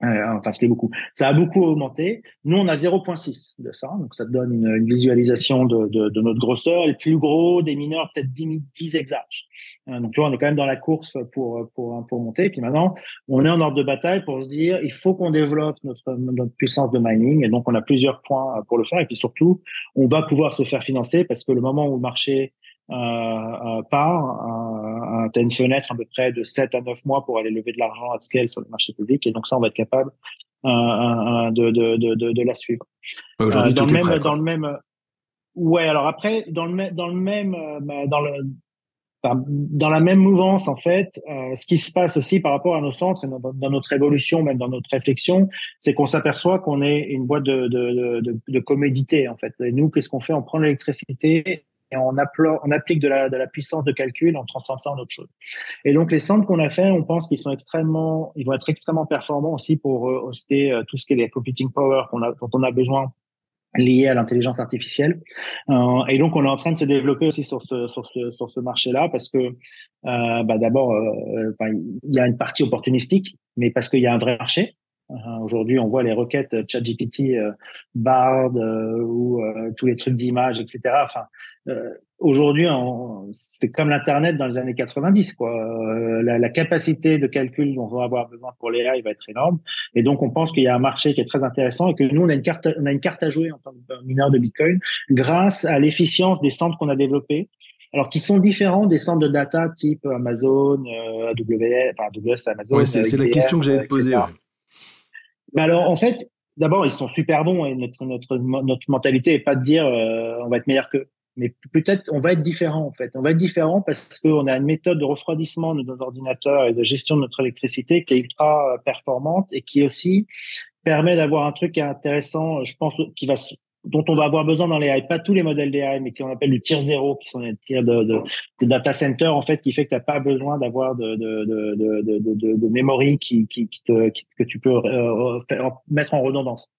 Enfin, ce qui est beaucoup. Ça a beaucoup augmenté. Nous, on a 0,6 de ça. Donc, ça te donne une visualisation de notre grosseur. Les plus gros des mineurs, peut-être 10 exahash. Donc, tu vois, on est quand même dans la course pour monter. Puis maintenant, on est en ordre de bataille pour se dire, il faut qu'on développe notre puissance de mining. Et donc, on a plusieurs points pour le faire. Et puis surtout, on va pouvoir se faire financer parce que le moment où le marché tu as une fenêtre à peu près de 7 à 9 mois pour aller lever de l'argent à scale sur le marché public, et donc ça, on va être capable de la suivre. Aujourd'hui, Dans tout le est même, prêt, dans quoi. le même, ouais. Alors après, dans la même mouvance, en fait, ce qui se passe aussi par rapport à nos centres et dans notre évolution, même dans notre réflexion, c'est qu'on s'aperçoit qu'on est une boîte de commodité, en fait. Et nous, qu'est-ce qu'on fait? On prend l'électricité et on applique de la puissance de calcul, on transforme ça en autre chose. Et donc, les centres qu'on a fait, on pense qu'ils vont être extrêmement performants aussi pour hoster tout ce qui est les computing power dont on a besoin lié à l'intelligence artificielle. Et donc, on est en train de se développer aussi sur ce marché-là parce que, d'abord, il y a une partie opportunistique, mais parce qu'il y a un vrai marché. Aujourd'hui, on voit les requêtes ChatGPT, Bard ou tous les trucs d'image, etc. Enfin, aujourd'hui, c'est comme l'Internet dans les années 90, quoi. La capacité de calcul dont on va avoir besoin pour l'AI va être énorme. Et donc, on pense qu'il y a un marché qui est très intéressant et que nous, on a une carte à jouer en tant que mineur de Bitcoin grâce à l'efficience des centres qu'on a développés. Alors, qui sont différents des centres de data type Amazon, AWS, enfin AWS, Ouais, Amazon, c'est la IBM, question que j'allais te poser, ouais. etc. Mais alors, en fait, d'abord, ils sont super bons et notre mentalité est pas de dire on va être meilleur qu'eux. Mais peut-être on va être différent, en fait. On va être différent parce qu'on a une méthode de refroidissement de nos ordinateurs et de gestion de notre électricité qui est ultra performante et qui aussi permet d'avoir un truc intéressant, je pense, dont on va avoir besoin dans les AI, pas tous les modèles d'AI, mais qu'on appelle le tier zéro, qui sont des tiers de data center, en fait, qui fait que tu n'as pas besoin d'avoir de memory que tu peux mettre en redondance.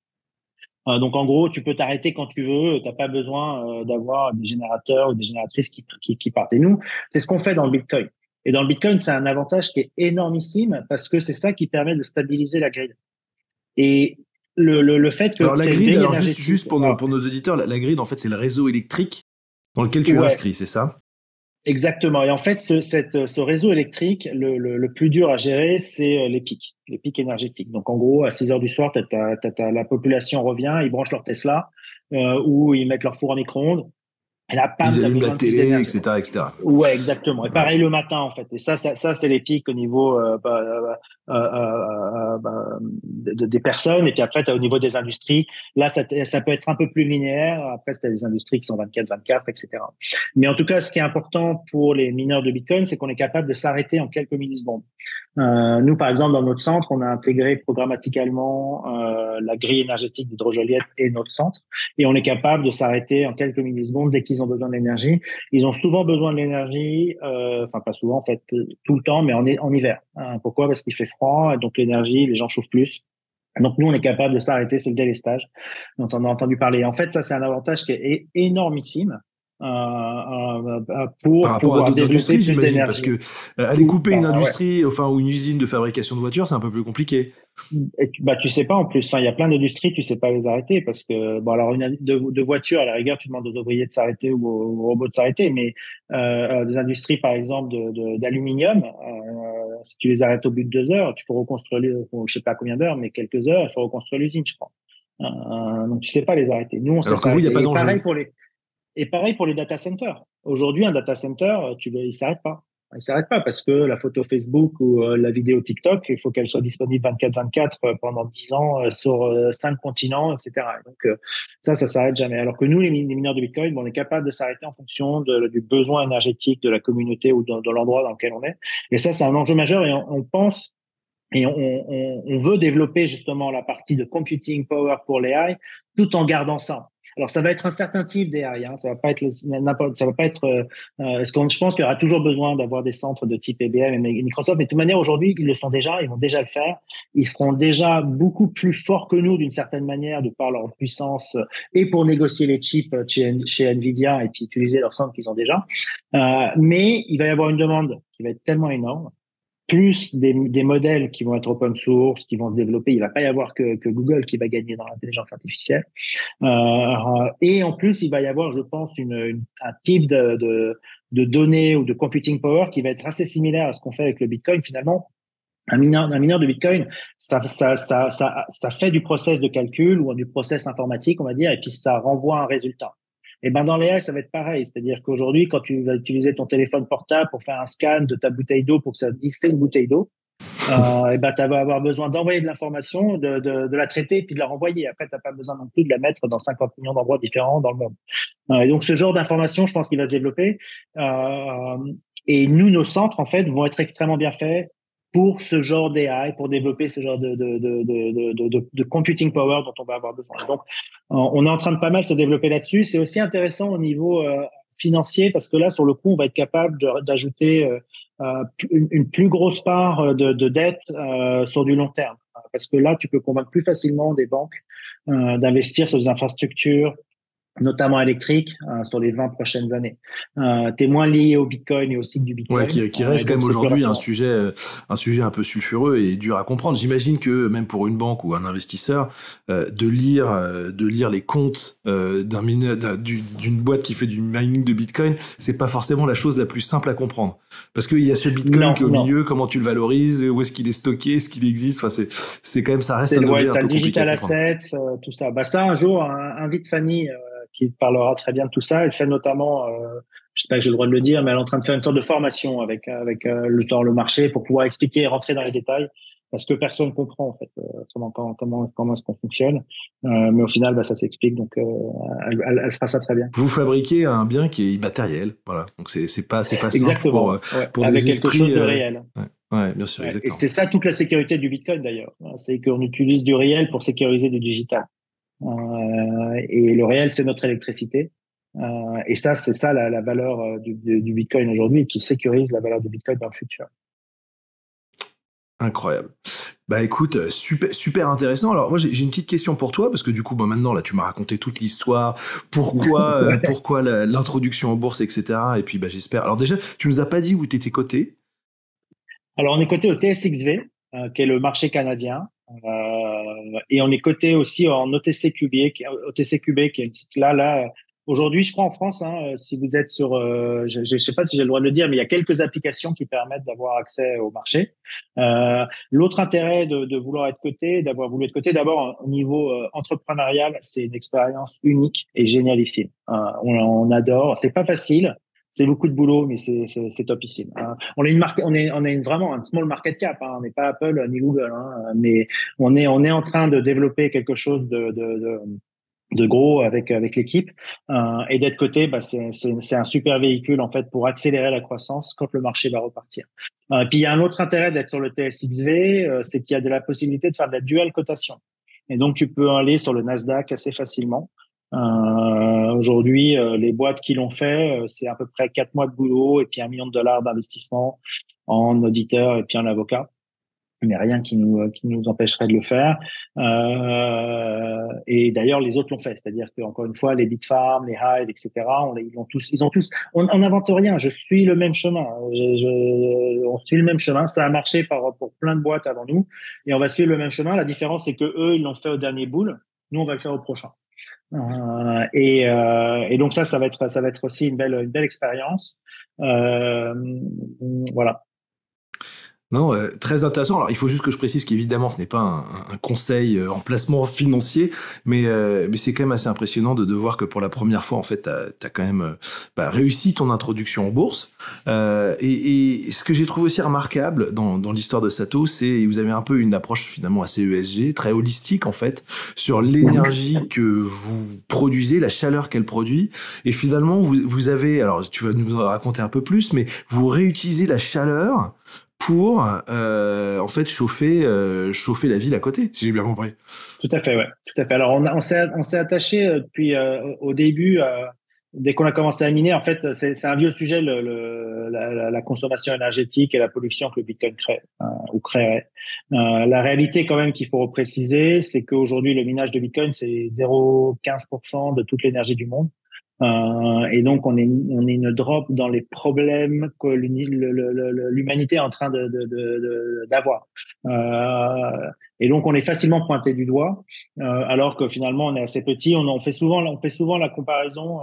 Donc, en gros, tu peux t'arrêter quand tu veux, tu n'as pas besoin d'avoir des générateurs ou des génératrices qui partent. Et nous, c'est ce qu'on fait dans le Bitcoin. Et dans le Bitcoin, c'est un avantage qui est énormissime parce que c'est ça qui permet de stabiliser la grille. Et le fait que Alors la tu as une grid, grille alors énergétique. juste pour nos auditeurs, la grid, en fait, c'est le réseau électrique dans lequel tu es Ouais, inscrit, c'est ça? exactement. Et en fait, ce réseau électrique, le plus dur à gérer, c'est les pics énergétiques. Donc en gros, à 6 heures du soir, la population revient, ils branchent leur Tesla ou ils mettent leur four en micro-ondes. Et là, pam, Ils tu as allument la besoin de plus télé, d'énergie. etc., etc. Ouais, exactement. Et Ouais. pareil le matin, en fait. Et ça c'est les pics au niveau des personnes. Et puis après, tu as au niveau des industries. Là, ça peut être un peu plus linéaire. Après, tu as des industries qui sont 24/24, etc. Mais en tout cas, ce qui est important pour les mineurs de Bitcoin, c'est qu'on est capable de s'arrêter en quelques millisecondes. Nous, par exemple, dans notre centre, on a intégré programmaticalement la grille énergétique d'Hydrojoliette et notre centre. Et on est capable de s'arrêter en quelques millisecondes dès qu'ils ont besoin d'énergie. Ils ont souvent besoin de l'énergie, enfin pas souvent en fait, tout le temps, mais en hiver. Pourquoi? Parce qu'il fait froid, donc l'énergie, les gens chauffent plus. Donc nous, on est capable de s'arrêter, c'est le délestage dont on a entendu parler. En fait, ça c'est un avantage qui est énormissime Par pour rapport à pouvoir d'autres développer industries, plus j'imagine, parce d'énergie. que aller couper une Ouais. industrie, enfin, ou une usine de fabrication de voitures, c'est un peu plus compliqué. Et tu sais pas en plus. Enfin, il y a plein d'industries, tu sais pas les arrêter parce que bon alors de voiture à la rigueur, tu demandes aux ouvriers de s'arrêter ou aux robots de s'arrêter, mais des industries par exemple d'aluminium, si tu les arrêtes au bout de 2 heures, il faut reconstruire, je sais pas combien d'heures, mais quelques heures, il faut reconstruire l'usine, je crois. Donc tu sais pas les arrêter. Nous, on sait Alors que vous, il n'y a pas s'arrêter. d'enjeu. Et pareil pour les data centers. Aujourd'hui, un data center, il s'arrête pas. Il s'arrête pas parce que la photo Facebook ou la vidéo TikTok, il faut qu'elle soit disponible 24/24 pendant 10 ans sur 5 continents, etc. Donc ça s'arrête jamais. Alors que nous, les mineurs de Bitcoin, on est capable de s'arrêter en fonction du besoin énergétique de la communauté ou de l'endroit dans lequel on est. Et ça, c'est un enjeu majeur et on pense et on veut développer justement la partie de computing power pour l'AI tout en gardant ça. Alors, ça va être un certain type d'AI, hein. Ça va pas être n'importe, ça va pas être, je pense qu'il y aura toujours besoin d'avoir des centres de type IBM et Microsoft, mais de toute manière, aujourd'hui, ils le sont déjà, ils vont déjà le faire. Ils seront déjà beaucoup plus forts que nous, d'une certaine manière, de par leur puissance, et pour négocier les chips chez Nvidia et puis utiliser leurs centres qu'ils ont déjà. Mais il va y avoir une demande qui va être tellement énorme, plus des modèles qui vont être open source, qui vont se développer. Il va pas y avoir que Google qui va gagner dans l'intelligence artificielle. Et en plus, il va y avoir, je pense, un type de données ou de computing power qui va être assez similaire à ce qu'on fait avec le Bitcoin. Finalement, un mineur de Bitcoin, ça fait du process de calcul ou du process informatique, on va dire, et puis ça renvoie un résultat. Et ben dans les AI, ça va être pareil. C'est-à-dire qu'aujourd'hui, quand tu vas utiliser ton téléphone portable pour faire un scan de ta bouteille d'eau pour que ça dise c'est une bouteille d'eau, et ben tu vas avoir besoin d'envoyer de l'information, de la traiter et puis de la renvoyer. Après, tu n'as pas besoin non plus de la mettre dans 50 millions d'endroits différents dans le monde. Et donc ce genre d'information, je pense qu'il va se développer. Et nous, nos centres, en fait, vont être extrêmement bien faits pour ce genre d'AI, pour développer ce genre de computing power dont on va avoir besoin. Donc, on est en train de pas mal se développer là-dessus. C'est aussi intéressant au niveau financier parce que là, sur le coup, on va être capable d'ajouter une plus grosse part de dette sur du long terme. Parce que là, tu peux convaincre plus facilement des banques d'investir sur des infrastructures, notamment électriques, sur les 20 prochaines années. Tu es moins lié au Bitcoin et au cycle du Bitcoin. Ouais, qui reste quand même aujourd'hui un sujet un peu sulfureux et dur à comprendre. J'imagine que même pour une banque ou un investisseur, de lire les comptes d'une boîte qui fait du mining de Bitcoin, c'est pas forcément la chose la plus simple à comprendre. Parce qu'il y a ce Bitcoin qui est au milieu, comment tu le valorises, où est-ce qu'il est stocké, est-ce qu'il existe. Enfin, c'est quand même, ça reste un objet un peu compliqué à comprendre. Digital assets, tout ça. Bah ça, un jour, invite Fanny qui parlera très bien de tout ça. Elle fait notamment, je sais pas que j'ai le droit de le dire, mais elle est en train de faire une sorte de formation avec le marché pour pouvoir expliquer et rentrer dans les détails, parce que personne comprend en fait comment est-ce qu'on fonctionne. Mais au final, bah, ça s'explique. Donc, elle fera ça très bien. Vous fabriquez un bien qui est immatériel, voilà. Donc c'est pas simple exactement, pour avec des quelque esprits, chose de réel. Ouais, bien sûr, exactement. Et c'est ça toute la sécurité du Bitcoin d'ailleurs. C'est qu'on utilise du réel pour sécuriser du digital. Et le réel, c'est notre électricité. Et ça, c'est ça la valeur du Bitcoin aujourd'hui, qui sécurise la valeur du Bitcoin dans le futur. Incroyable. Bah écoute, super intéressant. Alors moi j'ai une petite question pour toi parce que du coup maintenant là tu m'as raconté toute l'histoire, pourquoi l'introduction en bourse, etc. Et puis bah j'espère. Alors déjà tu nous as pas dit où t'étais coté. Alors on est coté au TSXV, qui est le marché canadien, et on est coté aussi en OTCQB, qui est là. Aujourd'hui, je crois en France, hein, si vous êtes sur, je sais pas si j'ai le droit de le dire, mais il y a quelques applications qui permettent d'avoir accès au marché. L'autre intérêt de vouloir être coté, d'avoir voulu être coté, d'abord au niveau entrepreneurial, c'est une expérience unique et génialissime. On adore. C'est pas facile. C'est beaucoup de boulot, mais c'est topissime. On est vraiment un small market cap. Hein. On n'est pas Apple ni Google, hein, mais on est en train de développer quelque chose de gros avec l'équipe, et d'être coté, bah c'est un super véhicule en fait pour accélérer la croissance quand le marché va repartir. Puis il y a un autre intérêt d'être sur le TSXV, c'est qu'il y a de la possibilité de faire de la dual cotation, et donc tu peux aller sur le Nasdaq assez facilement. Aujourd'hui, les boîtes qui l'ont fait, c'est à peu près 4 mois de boulot et puis $1 million d'investissement en auditeur et puis en avocat. Mais rien qui nous empêcherait de le faire. Et d'ailleurs, les autres l'ont fait. C'est-à-dire que, encore une fois, les Bitfarms, les Hive, etc., on n'invente rien. Je suis le même chemin. On suit le même chemin. Ça a marché pour plein de boîtes avant nous. Et on va suivre le même chemin. La différence, c'est que eux, ils l'ont fait au dernier boule. Nous, on va le faire au prochain. Et donc ça va être aussi une belle expérience. Voilà. Non, très intéressant. Alors, il faut juste que je précise qu'évidemment, ce n'est pas un conseil en placement financier, mais c'est quand même assez impressionnant de voir que pour la première fois, en fait, t'as quand même réussi ton introduction en bourse. Et ce que j'ai trouvé aussi remarquable dans l'histoire de Sato, c'est vous avez un peu une approche finalement assez ESG, très holistique en fait, sur l'énergie que vous produisez, la chaleur qu'elle produit. Et finalement, vous avez, alors tu vas nous raconter un peu plus, mais vous réutilisez la chaleur pour en fait chauffer la ville à côté, si j'ai bien compris. Tout à fait, ouais, tout à fait. Alors on s'est attaché depuis au début, dès qu'on a commencé à miner. En fait, c'est un vieux sujet, la consommation énergétique et la pollution que le Bitcoin crée ou créerait. La réalité quand même qu'il faut repréciser, c'est qu'aujourd'hui le minage de Bitcoin c'est 0,15% de toute l'énergie du monde. Et donc on est une drop dans les problèmes que l'humanité est en train d'avoir. Et donc on est facilement pointé du doigt, alors que finalement on est assez petit. On fait souvent la comparaison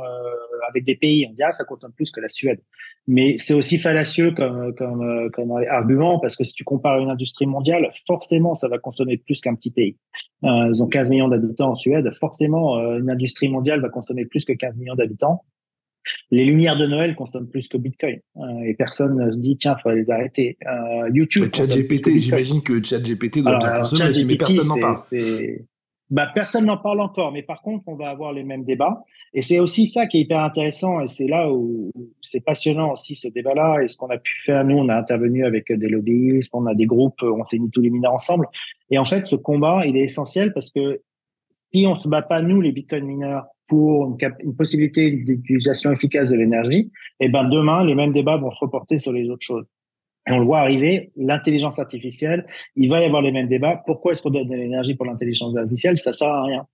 avec des pays. On dit ah ça consomme plus que la Suède, mais c'est aussi fallacieux comme argument, parce que si tu compares une industrie mondiale, forcément ça va consommer plus qu'un petit pays. Ils ont 15 millions d'habitants en Suède. Forcément, une industrie mondiale va consommer plus que 15 millions d'habitants. Les lumières de Noël consomment plus que Bitcoin. Et personne ne se dit, tiens, il faudrait les arrêter. YouTube consomme plus que ChatGPT, Bitcoin. j'imagine que ChatGPT doit bien Alors, consommer aussi, mais ChatGPT, personne n'en parle. bah, personne n'en parle encore, mais par contre, on va avoir les mêmes débats. Et c'est aussi ça qui est hyper intéressant, et c'est là où c'est passionnant aussi, ce débat-là. Et ce qu'on a pu faire, nous, on a intervenu avec des lobbyistes, on a des groupes, on s'est mis tous les mineurs ensemble. Et en fait, ce combat, il est essentiel parce que si on se bat pas, nous, les Bitcoin mineurs, pour une possibilité d'utilisation efficace de l'énergie, et ben demain, les mêmes débats vont se reporter sur les autres choses. Et on le voit arriver, l'intelligence artificielle, il va y avoir les mêmes débats. Pourquoi est-ce qu'on donne de l'énergie pour l'intelligence artificielle? Ça sert à rien.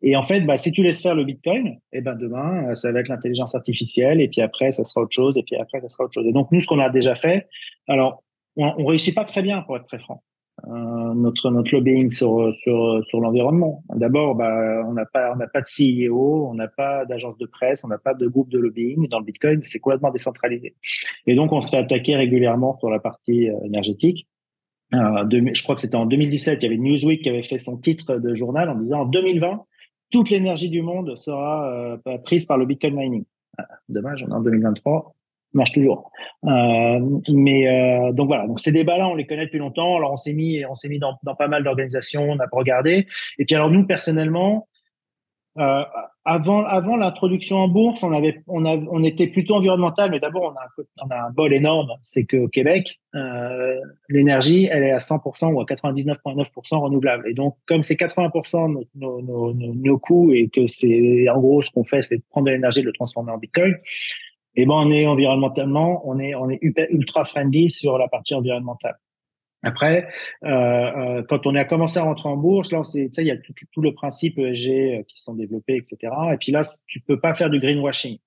Et en fait, bah, si tu laisses faire le Bitcoin, et ben demain, ça va être l'intelligence artificielle, et puis après, ça sera autre chose, et puis après, ça sera autre chose. Et donc, nous, ce qu'on a déjà fait, alors, on réussit pas très bien, pour être très franc. Notre lobbying sur l'environnement. D'abord, bah, on n'a pas de CEO, on n'a pas d'agence de presse, on n'a pas de groupe de lobbying. Dans le Bitcoin, c'est complètement décentralisé. Et donc, on se fait attaquer régulièrement sur la partie énergétique. Je crois que c'était en 2017, il y avait Newsweek qui avait fait son titre de journal en disant en 2020, toute l'énergie du monde sera prise par le Bitcoin mining. Dommage, on est en 2023, marche toujours. Donc voilà, donc ces débats-là, on les connaît depuis longtemps. Alors on s'est mis dans pas mal d'organisations, on a regardé. Et puis alors nous personnellement, avant l'introduction en bourse, on était plutôt environnemental, mais d'abord on a un bol énorme, c'est qu'au Québec, l'énergie, elle est à 100% ou à 99,9% renouvelable. Et donc, comme c'est 80% de nos coûts et que c'est en gros ce qu'on fait, c'est de prendre de l'énergie et de le transformer en Bitcoin. Et ben on est environnementalement, on est ultra friendly sur la partie environnementale. Après, quand on a commencé à rentrer en bourse, là, il y a tout le principe ESG qui sont développés, etc. Et puis là, tu peux pas faire du greenwashing.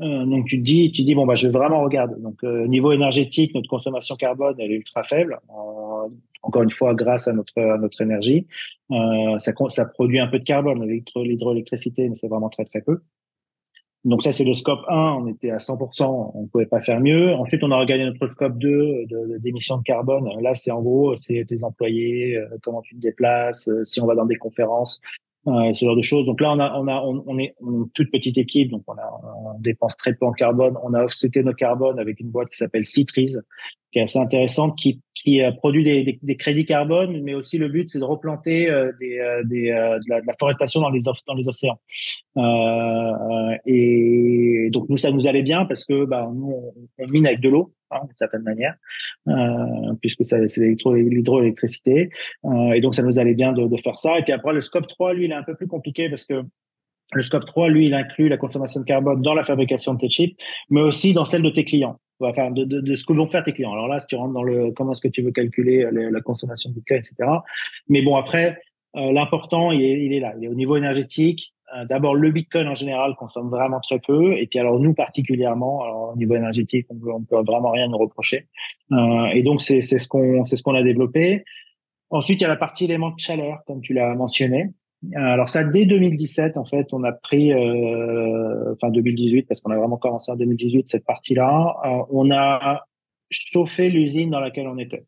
Donc tu te dis, bon bah je vais vraiment regarder. Donc niveau énergétique, notre consommation carbone elle est ultra faible. Encore une fois, grâce à notre énergie, ça produit un peu de carbone, l'hydroélectricité, mais c'est vraiment très très peu. Donc ça, c'est le scope 1, on était à 100%, on ne pouvait pas faire mieux. Ensuite, on a regagné notre scope 2 d'émissions de carbone. Là, c'est en gros, c'est tes employés, comment tu te déplaces, si on va dans des conférences, ce genre de choses. Donc là, on est une toute petite équipe, donc on dépense très peu en carbone. On a offseté nos carbones avec une boîte qui s'appelle Citrees, qui est assez intéressante, qui produit des crédits carbone, mais aussi le but, c'est de replanter de la forestation dans les océans. Et donc nous ça nous allait bien parce que bah nous on mine avec de l'eau d'une certaine manière, puisque c'est l'hydroélectricité, et donc ça nous allait bien de faire ça. Et puis après le scope 3 lui il est un peu plus compliqué parce que le scope 3 lui il inclut la consommation de carbone dans la fabrication de tes chips, mais aussi dans celle de tes clients. Enfin, de ce que vont faire tes clients. Alors là, si tu rentres dans comment est-ce que tu veux calculer la consommation de Bitcoin, etc. Mais bon, après, l'important, il est là. Il est au niveau énergétique. D'abord, le Bitcoin en général consomme vraiment très peu. Et puis alors, nous particulièrement, alors, au niveau énergétique, on peut vraiment rien nous reprocher. Et donc, c'est ce qu'on a développé. Ensuite, il y a la partie éléments de chaleur, comme tu l'as mentionné. Alors ça, dès 2017, en fait, on a pris, enfin 2018, parce qu'on a vraiment commencé en 2018 cette partie-là. On a chauffé l'usine dans laquelle on était.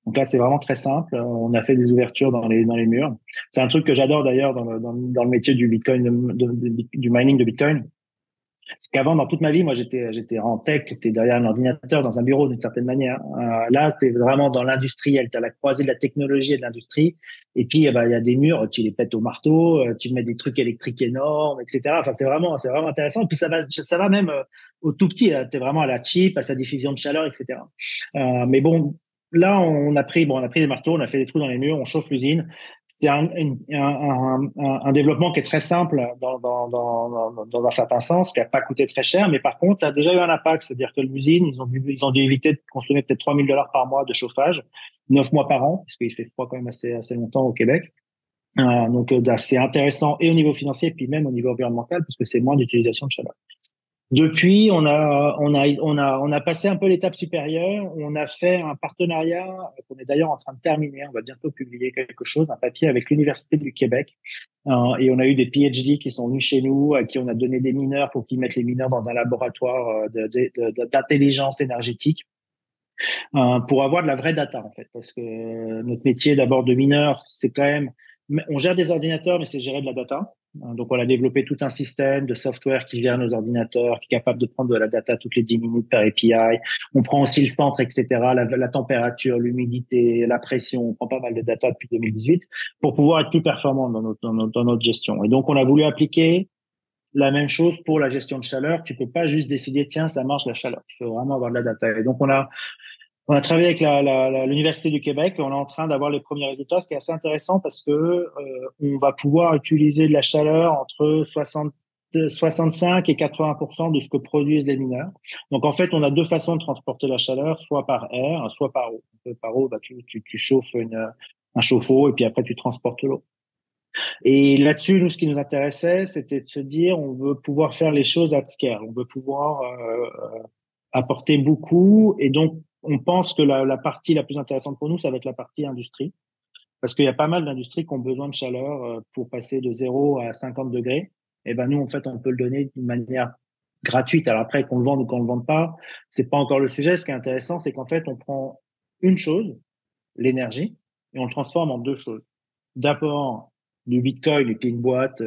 Donc là, c'est vraiment très simple. On a fait des ouvertures dans les murs. C'est un truc que j'adore d'ailleurs dans le métier du Bitcoin, du mining de Bitcoin. Parce qu'avant, dans toute ma vie, moi, j'étais en tech, t'es derrière un ordinateur, dans un bureau, d'une certaine manière. Là, t'es vraiment dans l'industriel, t'as la croisée de la technologie et de l'industrie. Et puis, il y a des murs, tu les pètes au marteau, tu mets des trucs électriques énormes, etc. Enfin, c'est vraiment intéressant. Et puis, ça va même au tout petit. T'es vraiment à la chip, à sa diffusion de chaleur, etc. Mais bon, là, on a pris des marteaux, on a fait des trous dans les murs, on chauffe l'usine. C'est un développement qui est très simple dans un certain sens, qui n'a pas coûté très cher, mais par contre, ça a déjà eu un impact. C'est-à-dire que l'usine, ils ont dû éviter de consommer peut-être $3 000 par mois de chauffage, 9 mois par an, parce qu'il fait froid quand même assez longtemps au Québec. Donc, c'est intéressant et au niveau financier, puis même au niveau environnemental, parce que c'est moins d'utilisation de chaleur. Depuis, on a passé un peu l'étape supérieure. On a fait un partenariat qu'on est d'ailleurs en train de terminer. On va bientôt publier quelque chose, un papier avec l'Université du Québec. Et on a eu des PhD qui sont venus chez nous, à qui on a donné des mineurs pour qu'ils mettent les mineurs dans un laboratoire d'intelligence énergétique, pour avoir de la vraie data, en fait. Parce que notre métier d'abord de mineur, c'est quand même, on gère des ordinateurs, mais c'est gérer de la data. Donc, on a développé tout un système de software qui gère nos ordinateurs, qui est capable de prendre de la data toutes les 10 minutes par API. On prend aussi le centre, etc., la température, l'humidité, la pression. On prend pas mal de data depuis 2018 pour pouvoir être plus performant dans notre gestion. Et donc, on a voulu appliquer la même chose pour la gestion de chaleur. Tu peux pas juste décider, tiens, ça marche la chaleur. Il faut vraiment avoir de la data. Et donc, on a travaillé avec l'Université du Québec et on est en train d'avoir les premiers résultats, ce qui est assez intéressant parce que on va pouvoir utiliser de la chaleur entre 65 et 80% de ce que produisent les mineurs. Donc en fait, on a deux façons de transporter la chaleur, soit par air, soit par eau. Par eau, tu chauffes un chauffe-eau et puis après tu transportes l'eau. Et là-dessus, nous, ce qui nous intéressait, c'était de se dire, on veut pouvoir faire les choses at scale, on veut pouvoir apporter beaucoup, et donc on pense que la partie la plus intéressante pour nous, ça va être la partie industrie, parce qu'il y a pas mal d'industries qui ont besoin de chaleur pour passer de 0 à 50 degrés. Et ben nous, en fait, on peut le donner d'une manière gratuite. Alors après, qu'on le vende ou qu'on le vende pas, c'est pas encore le sujet. Ce qui est intéressant, c'est qu'en fait, on prend une chose, l'énergie, et on le transforme en deux choses. D'abord, du Bitcoin, et puis une boîte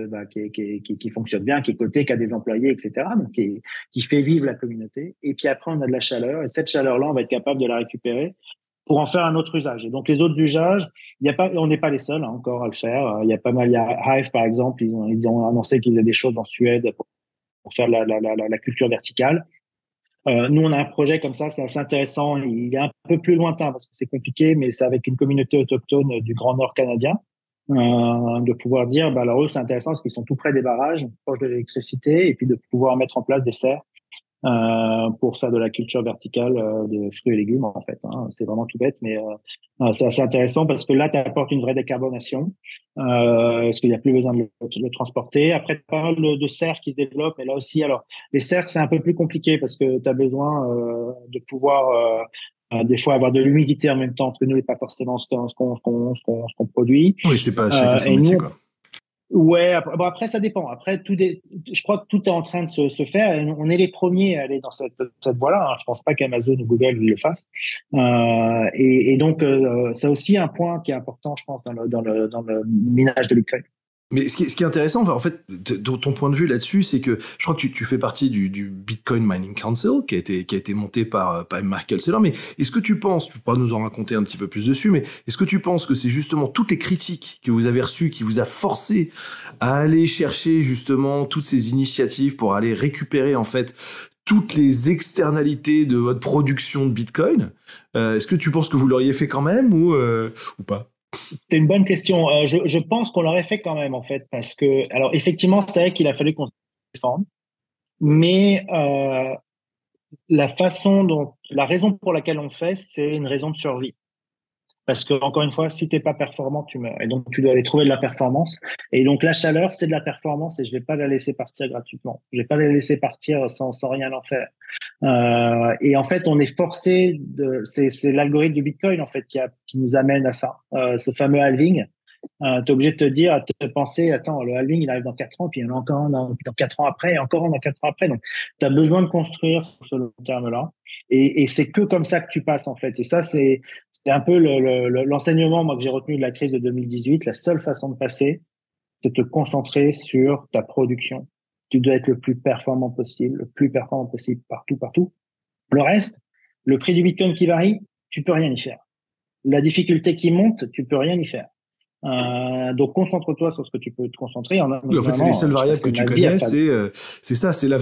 qui fonctionne bien, qui est cotée, qui a des employés, etc., donc qui fait vivre la communauté. Et puis après, on a de la chaleur, et cette chaleur-là, on va être capable de la récupérer pour en faire un autre usage. Et donc les autres usages, on n'est pas les seuls encore à le faire. Il y a pas mal, il y a Hive par exemple, ils ont annoncé qu'ils faisaient des choses en Suède pour faire la culture verticale. Nous, on a un projet comme ça, c'est assez intéressant. Il est un peu plus lointain parce que c'est compliqué, mais c'est avec une communauté autochtone du Grand Nord canadien. De pouvoir dire, bah alors eux, c'est intéressant parce qu'ils sont tout près des barrages, proches de l'électricité, et puis de pouvoir mettre en place des serres pour faire de la culture verticale de fruits et légumes, en fait. C'est vraiment tout bête, mais c'est assez intéressant parce que là, tu apportes une vraie décarbonation, parce qu'il n'y a plus besoin de le transporter. Après, tu as pas mal de serres qui se développent, mais là aussi, alors, les serres, c'est un peu plus compliqué parce que tu as besoin de pouvoir des fois avoir de l'humidité en même temps, parce que nous, n'est pas forcément ce qu'on produit. Oui, c'est pas chacun son métier, quoi. Ouais, après ça dépend. Après je crois que tout est en train de se faire. On est les premiers à aller dans cette voie-là. Je pense pas qu'Amazon ou Google le fassent. Et donc c'est aussi un point qui est important, je pense, dans le minage de Bitcoin. Mais ce qui est intéressant, en fait, ton point de vue là-dessus, c'est que je crois que tu fais partie du Bitcoin Mining Council qui a été monté par Mark Seller. Mais est-ce que tu penses, tu pourras nous en raconter un petit peu plus dessus, mais est-ce que tu penses que c'est justement toutes les critiques que vous avez reçues qui vous a forcé à aller chercher justement toutes ces initiatives pour aller récupérer en fait toutes les externalités de votre production de Bitcoin? Est-ce que tu penses que vous l'auriez fait quand même ou pas? C'est une bonne question. Je pense qu'on l'aurait fait quand même, en fait, parce que, alors, effectivement, c'est vrai qu'il a fallu qu'on se défende, mais la raison pour laquelle on le fait, c'est une raison de survie. Parce que, encore une fois, si t'es pas performant, tu meurs. Et donc, tu dois aller trouver de la performance. Et donc, la chaleur, c'est de la performance et je vais pas la laisser partir gratuitement. Je vais pas la laisser partir sans rien en faire. Et en fait, on est forcé c'est l'algorithme du Bitcoin, en fait, qui nous amène à ça. Ce fameux halving. T'es obligé de te dire, de penser, attends, le halving, il arrive dans 4 ans, puis il y en a encore un dans 4 ans après, et encore un dans 4 ans après. Donc, tu as besoin de construire sur ce long terme-là. Et c'est que comme ça que tu passes, en fait. Et ça, c'est un peu l'enseignement, moi, que j'ai retenu de la crise de 2018. La seule façon de passer, c'est de te concentrer sur ta production. Tu dois être le plus performant possible partout. Le reste, le prix du Bitcoin qui varie, tu peux rien y faire. La difficulté qui monte, tu peux rien y faire. Donc concentre-toi sur ce que tu peux te concentrer. Oui, en fait, c'est les seules variables que tu connais, c'est ça, c'est la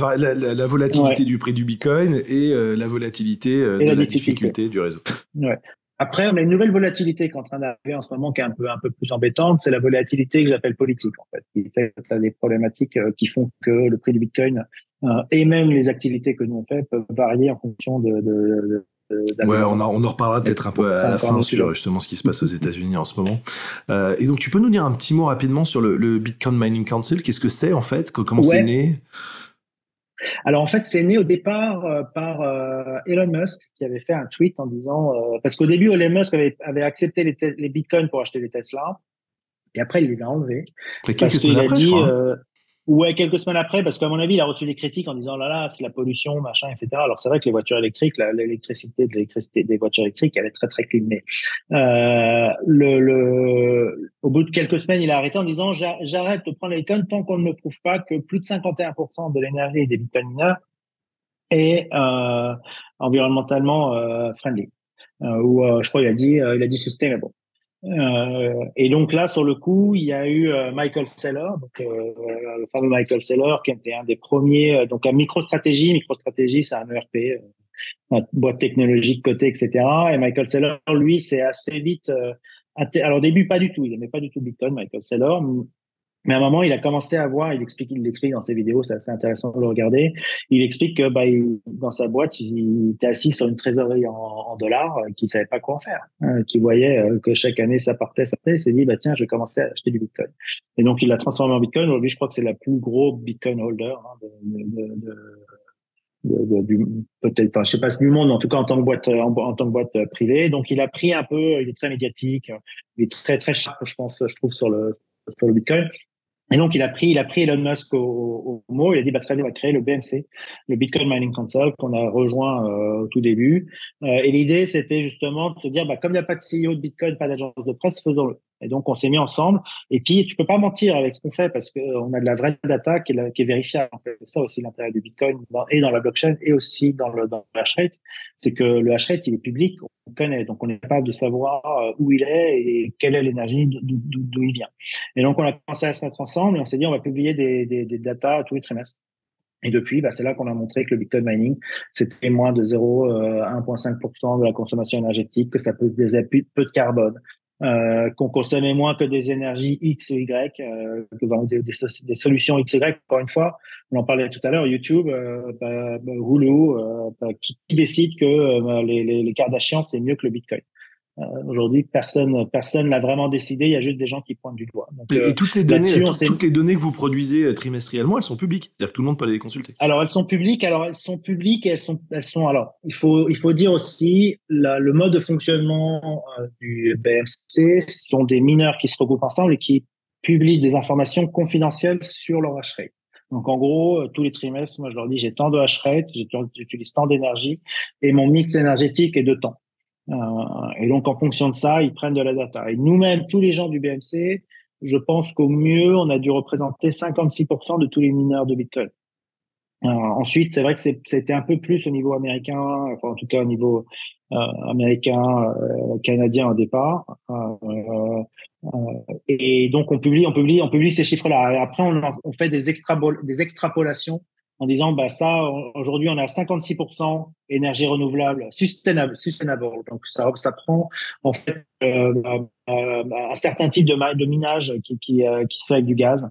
volatilité du prix du Bitcoin et la volatilité de la difficulté du réseau. Ouais. Après, on a une nouvelle volatilité qui est en train d'arriver en ce moment, qui est un peu plus embêtante. C'est la volatilité que j'appelle politique, en fait, qui fait que t'as des problématiques qui font que le prix du Bitcoin et même les activités que nous on fait peuvent varier en fonction Ouais, on d'algorithmes. en reparlera peut-être un peu à la fin sur justement ce qui se passe aux États-Unis en ce moment. Et donc, tu peux nous dire un petit mot rapidement sur le Bitcoin Mining Council? Qu'est-ce que c'est en fait? Comment c'est Ouais. né? Alors en fait, c'est né au départ par Elon Musk qui avait fait un tweet en disant parce qu'au début Elon Musk avait accepté les bitcoins pour acheter les Tesla et après il les a enlevés Et quelques parce semaines qu'il a après, je dit crois. Hein. ouais, quelques semaines après, parce qu'à mon avis, il a reçu des critiques en disant là là, c'est la pollution, machin, etc. Alors c'est vrai que les voitures électriques, l'électricité des voitures électriques, elle est très très clean. Mais au bout de quelques semaines, il a arrêté en disant j'arrête de prendre les bitcoins tant qu'on ne me prouve pas que plus de 51% de l'énergie des bitcoin mineurs est environnementalement friendly. Ou je crois il a dit sustainable. Et donc là, sur le coup, il y a eu Michael Saylor, donc le fameux Michael Saylor, qui était un des premiers. Donc à MicroStrategy, MicroStrategy, c'est un ERP, une boîte technologique cotée, etc. Et Michael Saylor, lui, c'est assez vite. Alors au début, pas du tout. Il n'aimait pas du tout Bitcoin, Michael Saylor. Mais à un moment, il a commencé à voir, il l'explique dans ses vidéos, c'est assez intéressant de le regarder. Il explique que, dans sa boîte, il était assis sur une trésorerie en dollars, qu'il savait pas quoi en faire, qu'il voyait que chaque année ça partait, il s'est dit, bah tiens, je vais commencer à acheter du Bitcoin. Et donc, il l'a transformé en Bitcoin. Aujourd'hui, je crois que c'est la plus gros Bitcoin holder peut-être, enfin, je sais pas si du monde, mais en tout cas en tant que boîte, en tant que boîte privée. Donc, il a pris un peu, il est très médiatique, il est très très sharp, je pense, je trouve sur le Bitcoin. Et donc, il a pris Elon Musk au mot. Il a dit, bah, très bien, on va créer le BMC, le Bitcoin Mining Council, qu'on a rejoint au tout début. Et l'idée, c'était justement de se dire, bah, comme il n'y a pas de CEO de Bitcoin, pas d'agence de presse, faisons-le. Et donc, on s'est mis ensemble. Et puis, tu peux pas mentir avec ce qu'on fait parce qu'on a de la vraie data qui est vérifiable. En fait, c'est ça aussi l'intérêt du Bitcoin et dans la blockchain et aussi dans le hash rate. C'est que le hash rate, il est public, on connaît. Donc, on est capable de savoir où il est et quelle est l'énergie, d'où il vient. Et donc, on a commencé à se mettre ensemble et on s'est dit, on va publier des datas tous les trimestres. Et depuis, c'est là qu'on a montré que le Bitcoin mining, c'était moins de 1,5% de la consommation énergétique, que ça pesait peu de carbone, qu'on consommait moins que des énergies X et Y, des solutions X et Y. Encore une fois, on en parlait tout à l'heure, YouTube, Hulu, qui décide que les Kardashians, c'est mieux que le Bitcoin. Aujourd'hui, personne l'a vraiment décidé. Il y a juste des gens qui pointent du doigt. Donc Et toutes ces données, là-dessus, toutes les données que vous produisez trimestriellement, elles sont publiques. C'est-à-dire que tout le monde peut aller les consulter. alors elles sont publiques. Et elles sont. Alors il faut dire aussi le mode de fonctionnement du BMC sont des mineurs qui se regroupent ensemble et qui publient des informations confidentielles sur leur hash rate. Donc en gros, tous les trimestres, moi je leur dis j'ai tant de hash rate, j'utilise tant d'énergie et mon mix énergétique est de temps. Et donc, en fonction de ça, ils prennent de la data. Et nous-mêmes, tous les gens du BMC, je pense qu'au mieux, on a dû représenter 56% de tous les mineurs de Bitcoin. Ensuite, c'est vrai que c'était un peu plus au niveau américain, enfin en tout cas au niveau américain, canadien au départ. Et donc on publie ces chiffres-là. Et après, on fait des extrapolations en disant, ça, aujourd'hui, on a 56% énergie renouvelable, sustainable. Donc ça prend en fait un certain type de minage qui se fait avec du gaz.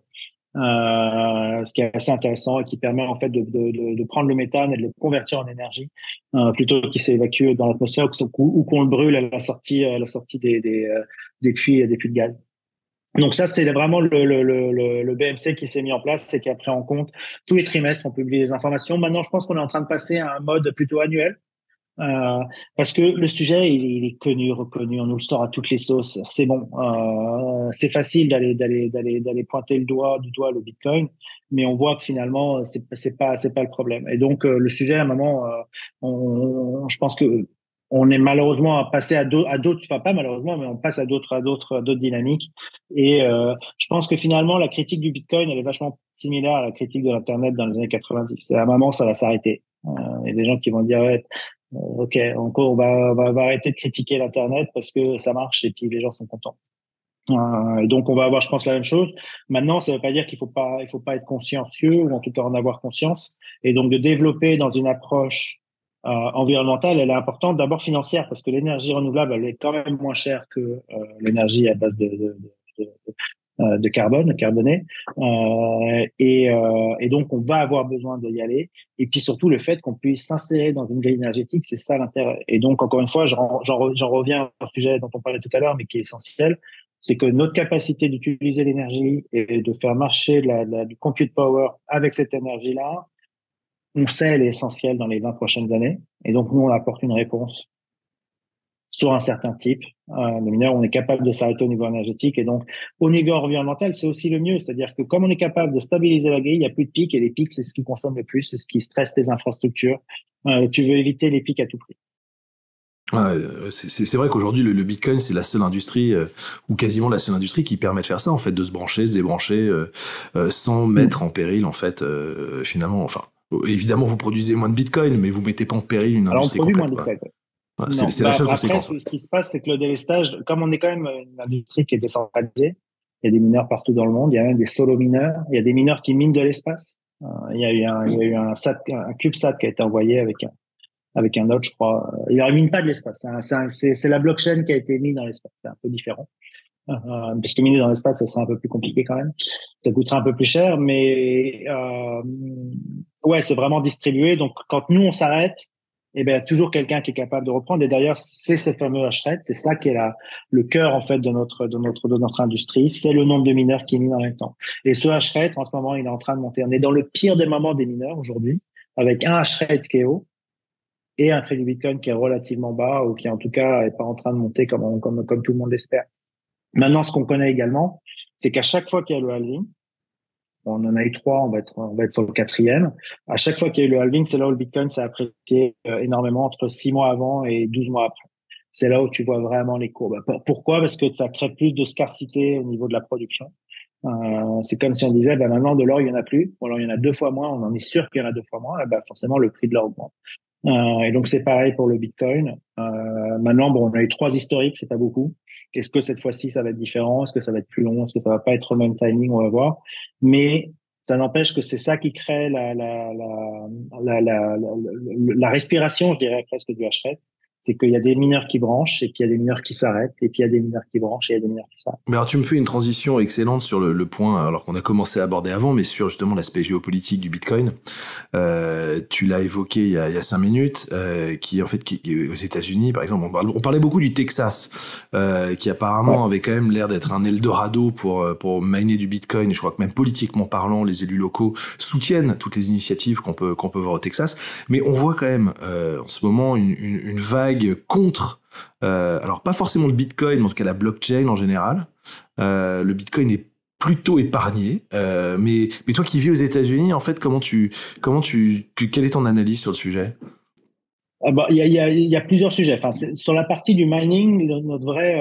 Ce qui est assez intéressant et qui permet en fait de prendre le méthane et de le convertir en énergie plutôt qu'il s'évacue dans l'atmosphère ou qu'on le brûle à la sortie des puits de gaz. Donc ça, c'est vraiment le BMC qui s'est mis en place et qui a pris en compte tous les trimestres, on publie des informations. Maintenant, je pense qu'on est en train de passer à un mode plutôt annuel. Parce que le sujet, il est connu, reconnu, on nous le sort à toutes les sauces. C'est bon, c'est facile d'aller pointer du doigt le Bitcoin, mais on voit que finalement, c'est pas le problème. Et donc, le sujet, à un moment, je pense que on est malheureusement passé à d'autres, enfin pas malheureusement, mais on passe à d'autres dynamiques. Et je pense que finalement, la critique du Bitcoin, elle est vachement similaire à la critique de l'Internet dans les années 90. Et à un moment, ça va s'arrêter. Il y a des gens qui vont dire ouais, ok, encore on va arrêter de critiquer l'internet parce que ça marche et puis les gens sont contents. Et donc on va avoir, je pense, la même chose. Maintenant, ça ne veut pas dire qu'il faut pas être consciencieux ou en tout cas en avoir conscience et donc de développer dans une approche environnementale, elle est importante, d'abord financière, parce que l'énergie renouvelable, elle est quand même moins chère que l'énergie à base de carbone, carboné. Et donc, on va avoir besoin d'y aller. Et puis surtout, le fait qu'on puisse s'insérer dans une grille énergétique, c'est ça l'intérêt. Et donc, encore une fois, j'en reviens au sujet dont on parlait tout à l'heure, mais qui est essentiel, c'est que notre capacité d'utiliser l'énergie et de faire marcher du compute power avec cette énergie-là, on sait, elle est essentielle dans les 20 prochaines années. Et donc, nous, on apporte une réponse sur un certain type de mineurs, on est capable de s'arrêter au niveau énergétique. Et donc, au niveau environnemental, c'est aussi le mieux. C'est-à-dire que comme on est capable de stabiliser la grille, il n'y a plus de pics. Et les pics, c'est ce qui consomme le plus, c'est ce qui stresse tes infrastructures. Tu veux éviter les pics à tout prix. C'est vrai qu'aujourd'hui le Bitcoin c'est la seule industrie ou quasiment la seule industrie qui permet de faire ça en fait, de se brancher, se débrancher sans mettre en péril en fait finalement. Enfin, évidemment vous produisez moins de Bitcoin, mais vous mettez pas en péril une Alors, on industrie produit moins complète. de Bitcoin. Ouais, Non. c'est la seule Après, conséquence. ce qui se passe, c'est que le délestage, comme on est quand même une industrie qui est décentralisée, il y a des mineurs partout dans le monde, il y a même des solo mineurs, il y a des mineurs qui minent de l'espace. Il y a eu un CubeSat qui a été envoyé avec un autre, je crois. Il ne mine pas de l'espace. C'est la blockchain qui a été mise dans l'espace. C'est un peu différent. Parce que miner dans l'espace, ça serait un peu plus compliqué quand même. Ça coûterait un peu plus cher, mais ouais, c'est vraiment distribué. Donc, quand nous, on s'arrête, eh ben, il y a toujours quelqu'un qui est capable de reprendre. Et d'ailleurs, c'est ce fameux hash-rate. C'est ça qui est le cœur, en fait, de notre industrie. C'est le nombre de mineurs qui minent en même temps. Et ce hash-rate, en ce moment, il est en train de monter. On est dans le pire des moments des mineurs aujourd'hui, avec un hash-rate qui est haut et un prix du Bitcoin qui est relativement bas ou qui, en tout cas, est pas en train de monter comme tout le monde l'espère. Maintenant, ce qu'on connaît également, c'est qu'à chaque fois qu'il y a le halving, on en a eu trois, on va être sur le quatrième. À chaque fois qu'il y a eu le halving, c'est là où le Bitcoin s'est apprécié énormément entre 6 mois avant et 12 mois après. C'est là où tu vois vraiment les courbes. Pourquoi? Parce que ça crée plus de scarcité au niveau de la production. C'est comme si on disait, ben maintenant de l'or il y en a plus. Bon, alors il y en a deux fois moins. On en est sûr qu'il y en a deux fois moins. Et ben forcément le prix de l'or augmente. Et donc c'est pareil pour le Bitcoin. Maintenant, bon, on a eu trois historiques, c'est pas beaucoup. Est-ce que cette fois-ci ça va être différent? Est-ce que ça va être plus long? Est-ce que ça va pas être au même timing? On va voir. Mais ça n'empêche que c'est ça qui crée la respiration, je dirais presque du hash rate. C'est qu'il y a des mineurs qui branchent et puis il y a des mineurs qui s'arrêtent et puis il y a des mineurs qui branchent et il y a des mineurs qui s'arrêtent. Mais alors tu me fais une transition excellente sur le point, alors qu'on a commencé à aborder avant, mais sur justement l'aspect géopolitique du Bitcoin. Tu l'as évoqué il y a 5 minutes, qui en fait qui aux États-Unis, par exemple, on parlait beaucoup du Texas, qui apparemment avait quand même l'air d'être un Eldorado pour miner du Bitcoin. Et je crois que même politiquement parlant, les élus locaux soutiennent toutes les initiatives qu'on peut voir au Texas. Mais on voit quand même en ce moment une vague contre. Alors pas forcément le Bitcoin, mais en tout cas la blockchain en général. Le Bitcoin est plutôt épargné, mais toi qui vis aux États-Unis, en fait, quelle est ton analyse sur le sujet? Il y a plusieurs sujets. Enfin, sur la partie du mining, notre vrai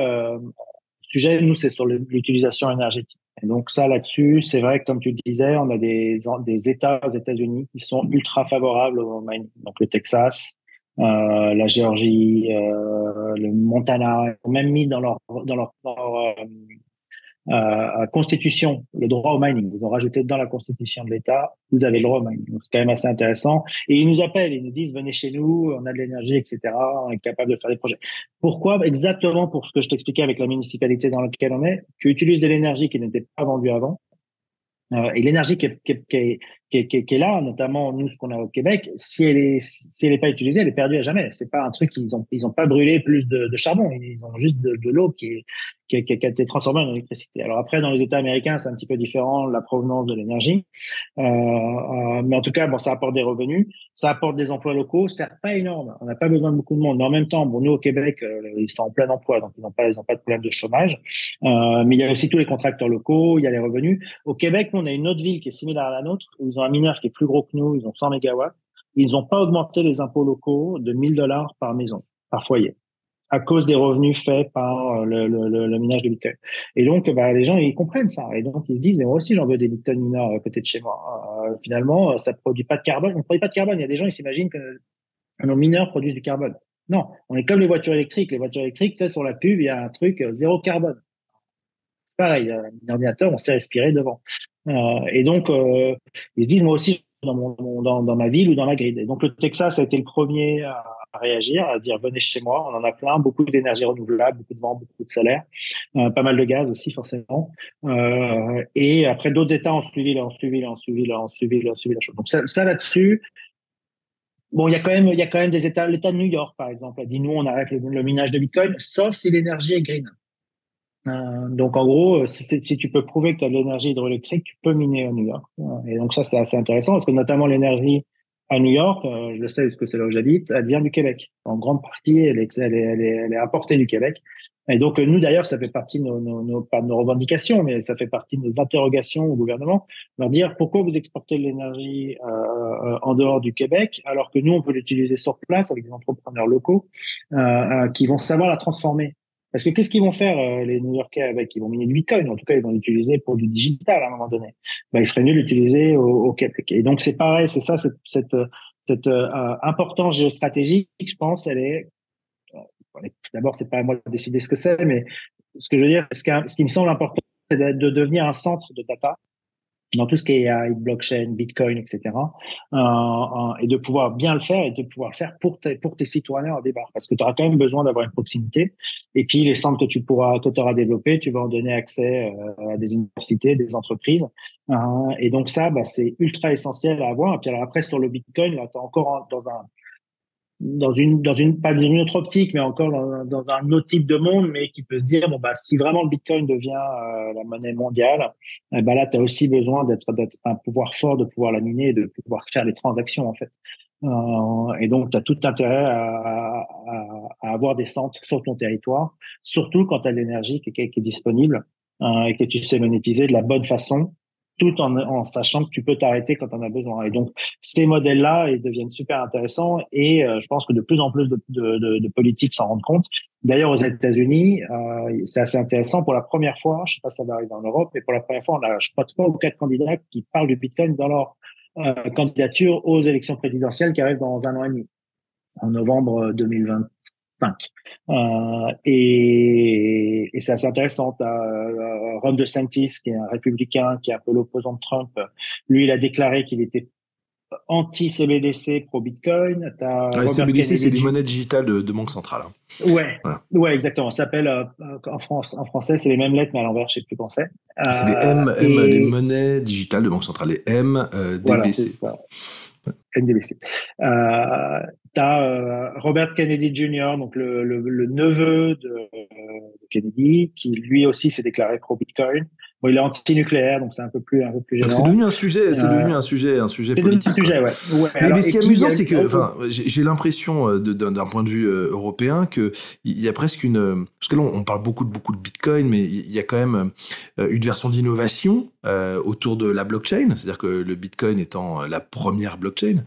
sujet, nous, c'est sur l'utilisation énergétique. Et donc ça, là-dessus, c'est vrai que comme tu disais, on a des États aux États-Unis qui sont ultra favorables au mining. Donc le Texas, la Géorgie, le Montana, ils ont même mis dans leur constitution le droit au mining. Ils ont rajouté dans la constitution de l'État, vous avez le droit au mining. Donc c'est quand même assez intéressant. Et ils nous appellent, ils nous disent venez chez nous, on a de l'énergie, etc. On est capable de faire des projets. Pourquoi? Exactement pour ce que je t'expliquais avec la municipalité dans laquelle on est. Tu utilises de l'énergie qui n'était pas vendue avant. Et l'énergie qui est là, notamment nous ce qu'on a au Québec, si elle est pas utilisée, elle est perdue à jamais. C'est pas un truc ils ont pas brûlé plus de charbon, ils ont juste de l'eau qui a été transformée en électricité. Alors après dans les États américains c'est un petit peu différent la provenance de l'énergie, mais en tout cas bon ça apporte des revenus, ça apporte des emplois locaux, certes pas énorme, on n'a pas besoin de beaucoup de monde, mais en même temps bon nous au Québec ils sont en plein emploi donc ils n'ont pas de problème de chômage, mais il y a aussi tous les contracteurs locaux, il y a les revenus. Au Québec, on a une autre ville qui est similaire à la nôtre, où ils ont un mineur qui est plus gros que nous, ils ont 100 mégawatts. Ils n'ont pas augmenté les impôts locaux de 1 000 $ par maison, par foyer, à cause des revenus faits par le minage de Bitcoin. Et donc, bah, les gens, ils comprennent ça. Et donc, ils se disent, mais moi aussi, j'en veux des Bitcoin mineurs à côté de chez moi. Finalement, ça produit pas de carbone. On ne produit pas de carbone. Il y a des gens, ils s'imaginent que nos mineurs produisent du carbone. Non, on est comme les voitures électriques. Les voitures électriques, tu sais, sur la pub, il y a un truc zéro carbone. C'est pareil, un ordinateur, on sait respirer devant. Et donc, ils se disent, moi aussi, dans ma ville ou dans ma grid. Et donc le Texas a été le premier à réagir, à dire venez chez moi, on en a plein, beaucoup d'énergie renouvelable, beaucoup de vent, beaucoup de solaire, pas mal de gaz aussi forcément. Et après d'autres États ont suivi la chose. Donc ça là-dessus. Bon, il y a quand même des États. L'État de New York, par exemple, a dit nous, on arrête le minage de Bitcoin, sauf si l'énergie est green. Donc, en gros, si tu peux prouver que tu as de l'énergie hydroélectrique, tu peux miner à New York. Et donc, ça, c'est assez intéressant parce que notamment l'énergie à New York, je le sais parce que c'est là où j'habite, elle vient du Québec. En grande partie, elle est importée du Québec. Et donc, nous, d'ailleurs, ça fait partie de pas de nos revendications, mais ça fait partie de nos interrogations au gouvernement, leur dire pourquoi vous exportez de l'énergie en dehors du Québec, alors que nous, on peut l'utiliser sur place avec des entrepreneurs locaux qui vont savoir la transformer. Parce que qu'est-ce qu'ils vont faire, les New-Yorkais, avec? Ils vont miner du Bitcoin. En tout cas, ils vont l'utiliser pour du digital à un moment donné. Ben, il serait mieux l'utiliser au Québec. Et donc, c'est pareil, c'est ça, cette importance géostratégique, je pense, elle est, d'abord, c'est pas à moi de décider ce que c'est, mais ce que je veux dire, ce qui me semble important, c'est de devenir un centre de data dans tout ce qui est AI, blockchain, Bitcoin, etc. Et de pouvoir bien le faire et de pouvoir le faire pour tes citoyens au départ. Parce que tu auras quand même besoin d'avoir une proximité. Et puis, les centres que tu auras développés, tu vas en donner accès à des universités, des entreprises. Et donc ça, bah, c'est ultra essentiel à avoir. Et puis alors après, sur le Bitcoin, là, tu es encore pas dans une autre optique, mais encore dans un autre type de monde, mais qui peut se dire, bon, bah, si vraiment le Bitcoin devient la monnaie mondiale, bah, là, tu as aussi besoin d'être un pouvoir fort, de pouvoir la miner et de pouvoir faire les transactions, en fait. Et donc, tu as tout intérêt à avoir des centres sur ton territoire, surtout quand tu as l'énergie qui est disponible et que tu sais monétiser de la bonne façon, tout en sachant que tu peux t'arrêter quand on a besoin. Et donc, ces modèles-là, ils deviennent super intéressants et je pense que de plus en plus de politiques s'en rendent compte. D'ailleurs, aux États-Unis, c'est assez intéressant. Pour la première fois, je sais pas si ça va arriver en Europe, mais pour la première fois, on a, je crois, 3 ou 4 candidats qui parlent du Bitcoin dans leur candidature aux élections présidentielles qui arrivent dans un an et demi, en novembre 2025. Et c'est assez intéressant. T'as Ron DeSantis, qui est un républicain, qui est un peu l'opposant de Trump. Lui, il a déclaré qu'il était anti-CBDC pro-Bitcoin. T'as Ouais, Robert CBDC, c'est les Kennedy. monnaies digitales de banque centrale, hein. Ouais, Voilà. ouais, exactement. Ça s'appelle en français, c'est les mêmes lettres, mais à l'envers, je sais plus comment c'est. C'est les les Et monnaies digitales de banque centrale, les voilà, c'est MDBC. ça. NDBC. T'as Robert Kennedy Jr., donc le neveu de Kennedy, qui lui aussi s'est déclaré pro-Bitcoin. Bon, il est anti-nucléaire, donc c'est un peu plus Donc c'est gênant. devenu un sujet, Euh, un sujet c'est devenu un politique, quoi. sujet, ouais. Ouais. Mais Alors, ce et qui est puis, il y amusant, a, c'est que, enfin, j'ai l'impression d'un point de vue européen que il y a presque parce que là on parle beaucoup de Bitcoin, mais il y a quand même une version d'innovation autour de la blockchain, c'est-à-dire que le Bitcoin étant la première blockchain,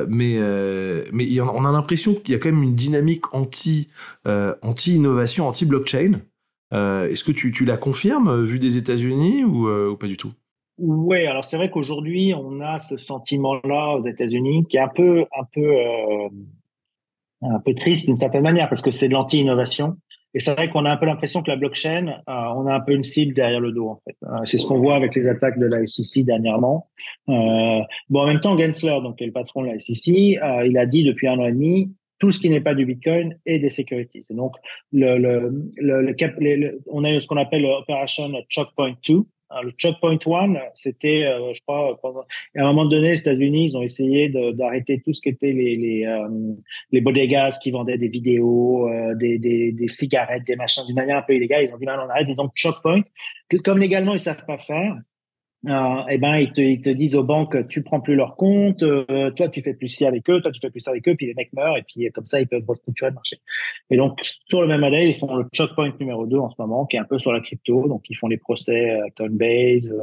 mais on a l'impression qu'il y a quand même une dynamique anti-innovation, anti-blockchain. Est-ce que tu la confirmes vu des États-Unis ou pas du tout? ouais, alors c'est vrai qu'aujourd'hui, on a ce sentiment-là aux États-Unis qui est un peu triste d'une certaine manière parce que c'est de l'anti-innovation. Et c'est vrai qu'on a un peu l'impression que la blockchain, on a un peu une cible derrière le dos, en fait. C'est ce qu'on voit avec les attaques de la SEC dernièrement. Bon, en même temps, Gensler, donc, qui est le patron de la SEC, il a dit depuis un an et demi, tout ce qui n'est pas du Bitcoin est des securities. Et donc, on a eu ce qu'on appelle l'opération Choke Point 2. Le Choke Point 1, c'était, je crois, à un moment donné, les États-Unis, ils ont essayé d'arrêter tout ce qui était les bodegas qui vendaient des vidéos, des cigarettes, des machins d'une manière un peu illégale. Ils ont dit, non, on arrête. Et donc, Choke Point, comme légalement, ils savent pas faire, eh ben, ils te disent aux banques, tu prends plus leur compte, toi, tu fais plus ci avec eux, toi, tu fais plus ça avec eux, puis les mecs meurent, et puis comme ça, ils peuvent restructurer le marché. Et donc, sur le même modèle, ils font le Choke Point numéro 2 en ce moment, qui est un peu sur la crypto. Donc, ils font les procès Coinbase,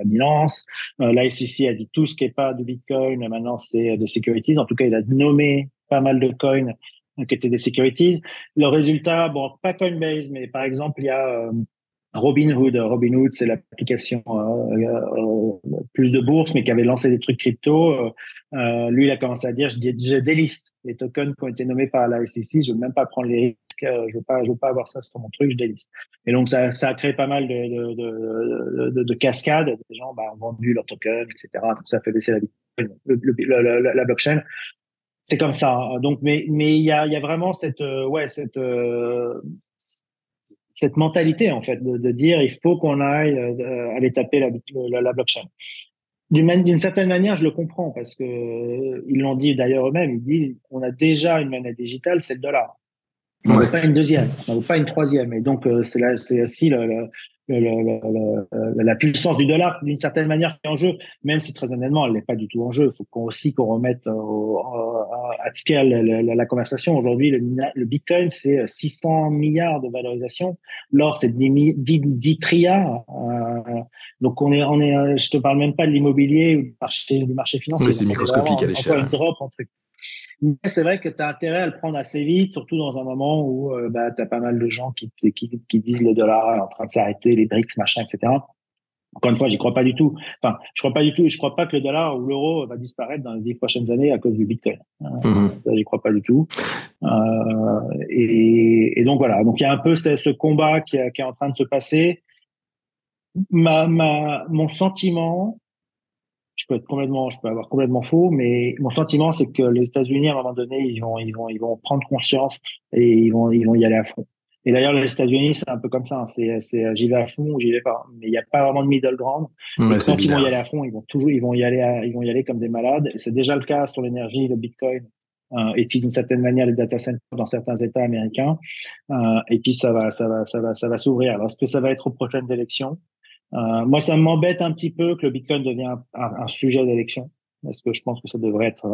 Binance. La SEC a dit tout ce qui est pas du Bitcoin, maintenant, c'est des securities. En tout cas, il a nommé pas mal de coins qui étaient des securities. Le résultat, bon, pas Coinbase, mais par exemple, il y a Robinhood. Robinhood, c'est l'application plus de bourse, mais qui avait lancé des trucs crypto. Lui, il a commencé à dire, je déliste les tokens qui ont été nommés par la SEC. Je veux même pas prendre les risques. Je veux pas avoir ça sur mon truc. Je déliste. Et donc, ça a créé pas mal de cascades. Des gens ont vendu leurs tokens, etc. Donc, ça a fait baisser la vie. la blockchain. C'est comme ça. Donc, mais il y a vraiment cette mentalité en fait de dire il faut qu'on aille aller taper la blockchain. D'une certaine manière, je le comprends parce que ils l'ont dit d'ailleurs eux-mêmes. Ils disent on a déjà une monnaie digitale, c'est le dollar. On n'en veut pas une deuxième, on n'en veut pas une troisième. Et donc, c'est aussi la puissance du dollar, d'une certaine manière, qui est en jeu, même si très honnêtement, elle n'est pas du tout en jeu. Il faut qu'on remette à scale la conversation. Aujourd'hui, le Bitcoin, c'est 600 milliards de valorisation. L'or, c'est 10 trilliards. Donc, je te parle même pas de l'immobilier ou du marché financier. Oui, c'est microscopique à l'échelle. Encore une drop en truc. Mais c'est vrai que tu as intérêt à le prendre assez vite, surtout dans un moment où tu as pas mal de gens qui disent le dollar est en train de s'arrêter, les BRICS, machin, etc. Encore une fois, j'y crois pas du tout. Enfin, je crois pas du tout. Je crois pas que le dollar ou l'euro va disparaître dans les 10 prochaines années à cause du Bitcoin. J'y crois pas du tout. Et donc voilà. Donc il y a un peu ce combat qui est en train de se passer. Mon sentiment, je peux avoir complètement faux, mais mon sentiment, c'est que les États-Unis, à un moment donné, ils vont prendre conscience et ils vont y aller à fond. Et d'ailleurs, les États-Unis, c'est un peu comme ça. Hein. C'est j'y vais à fond ou j'y vais pas. Mais il n'y a pas vraiment de middle ground. Ouais, et quand ils vont y aller à fond, ils vont y aller comme des malades. Et c'est déjà le cas sur l'énergie, le Bitcoin, et puis d'une certaine manière les data centers dans certains États américains. Et puis ça va s'ouvrir. Alors, est-ce que ça va être aux prochaines élections? Moi, ça m'embête un petit peu que le Bitcoin devienne un sujet d'élection, parce que je pense que ça devrait être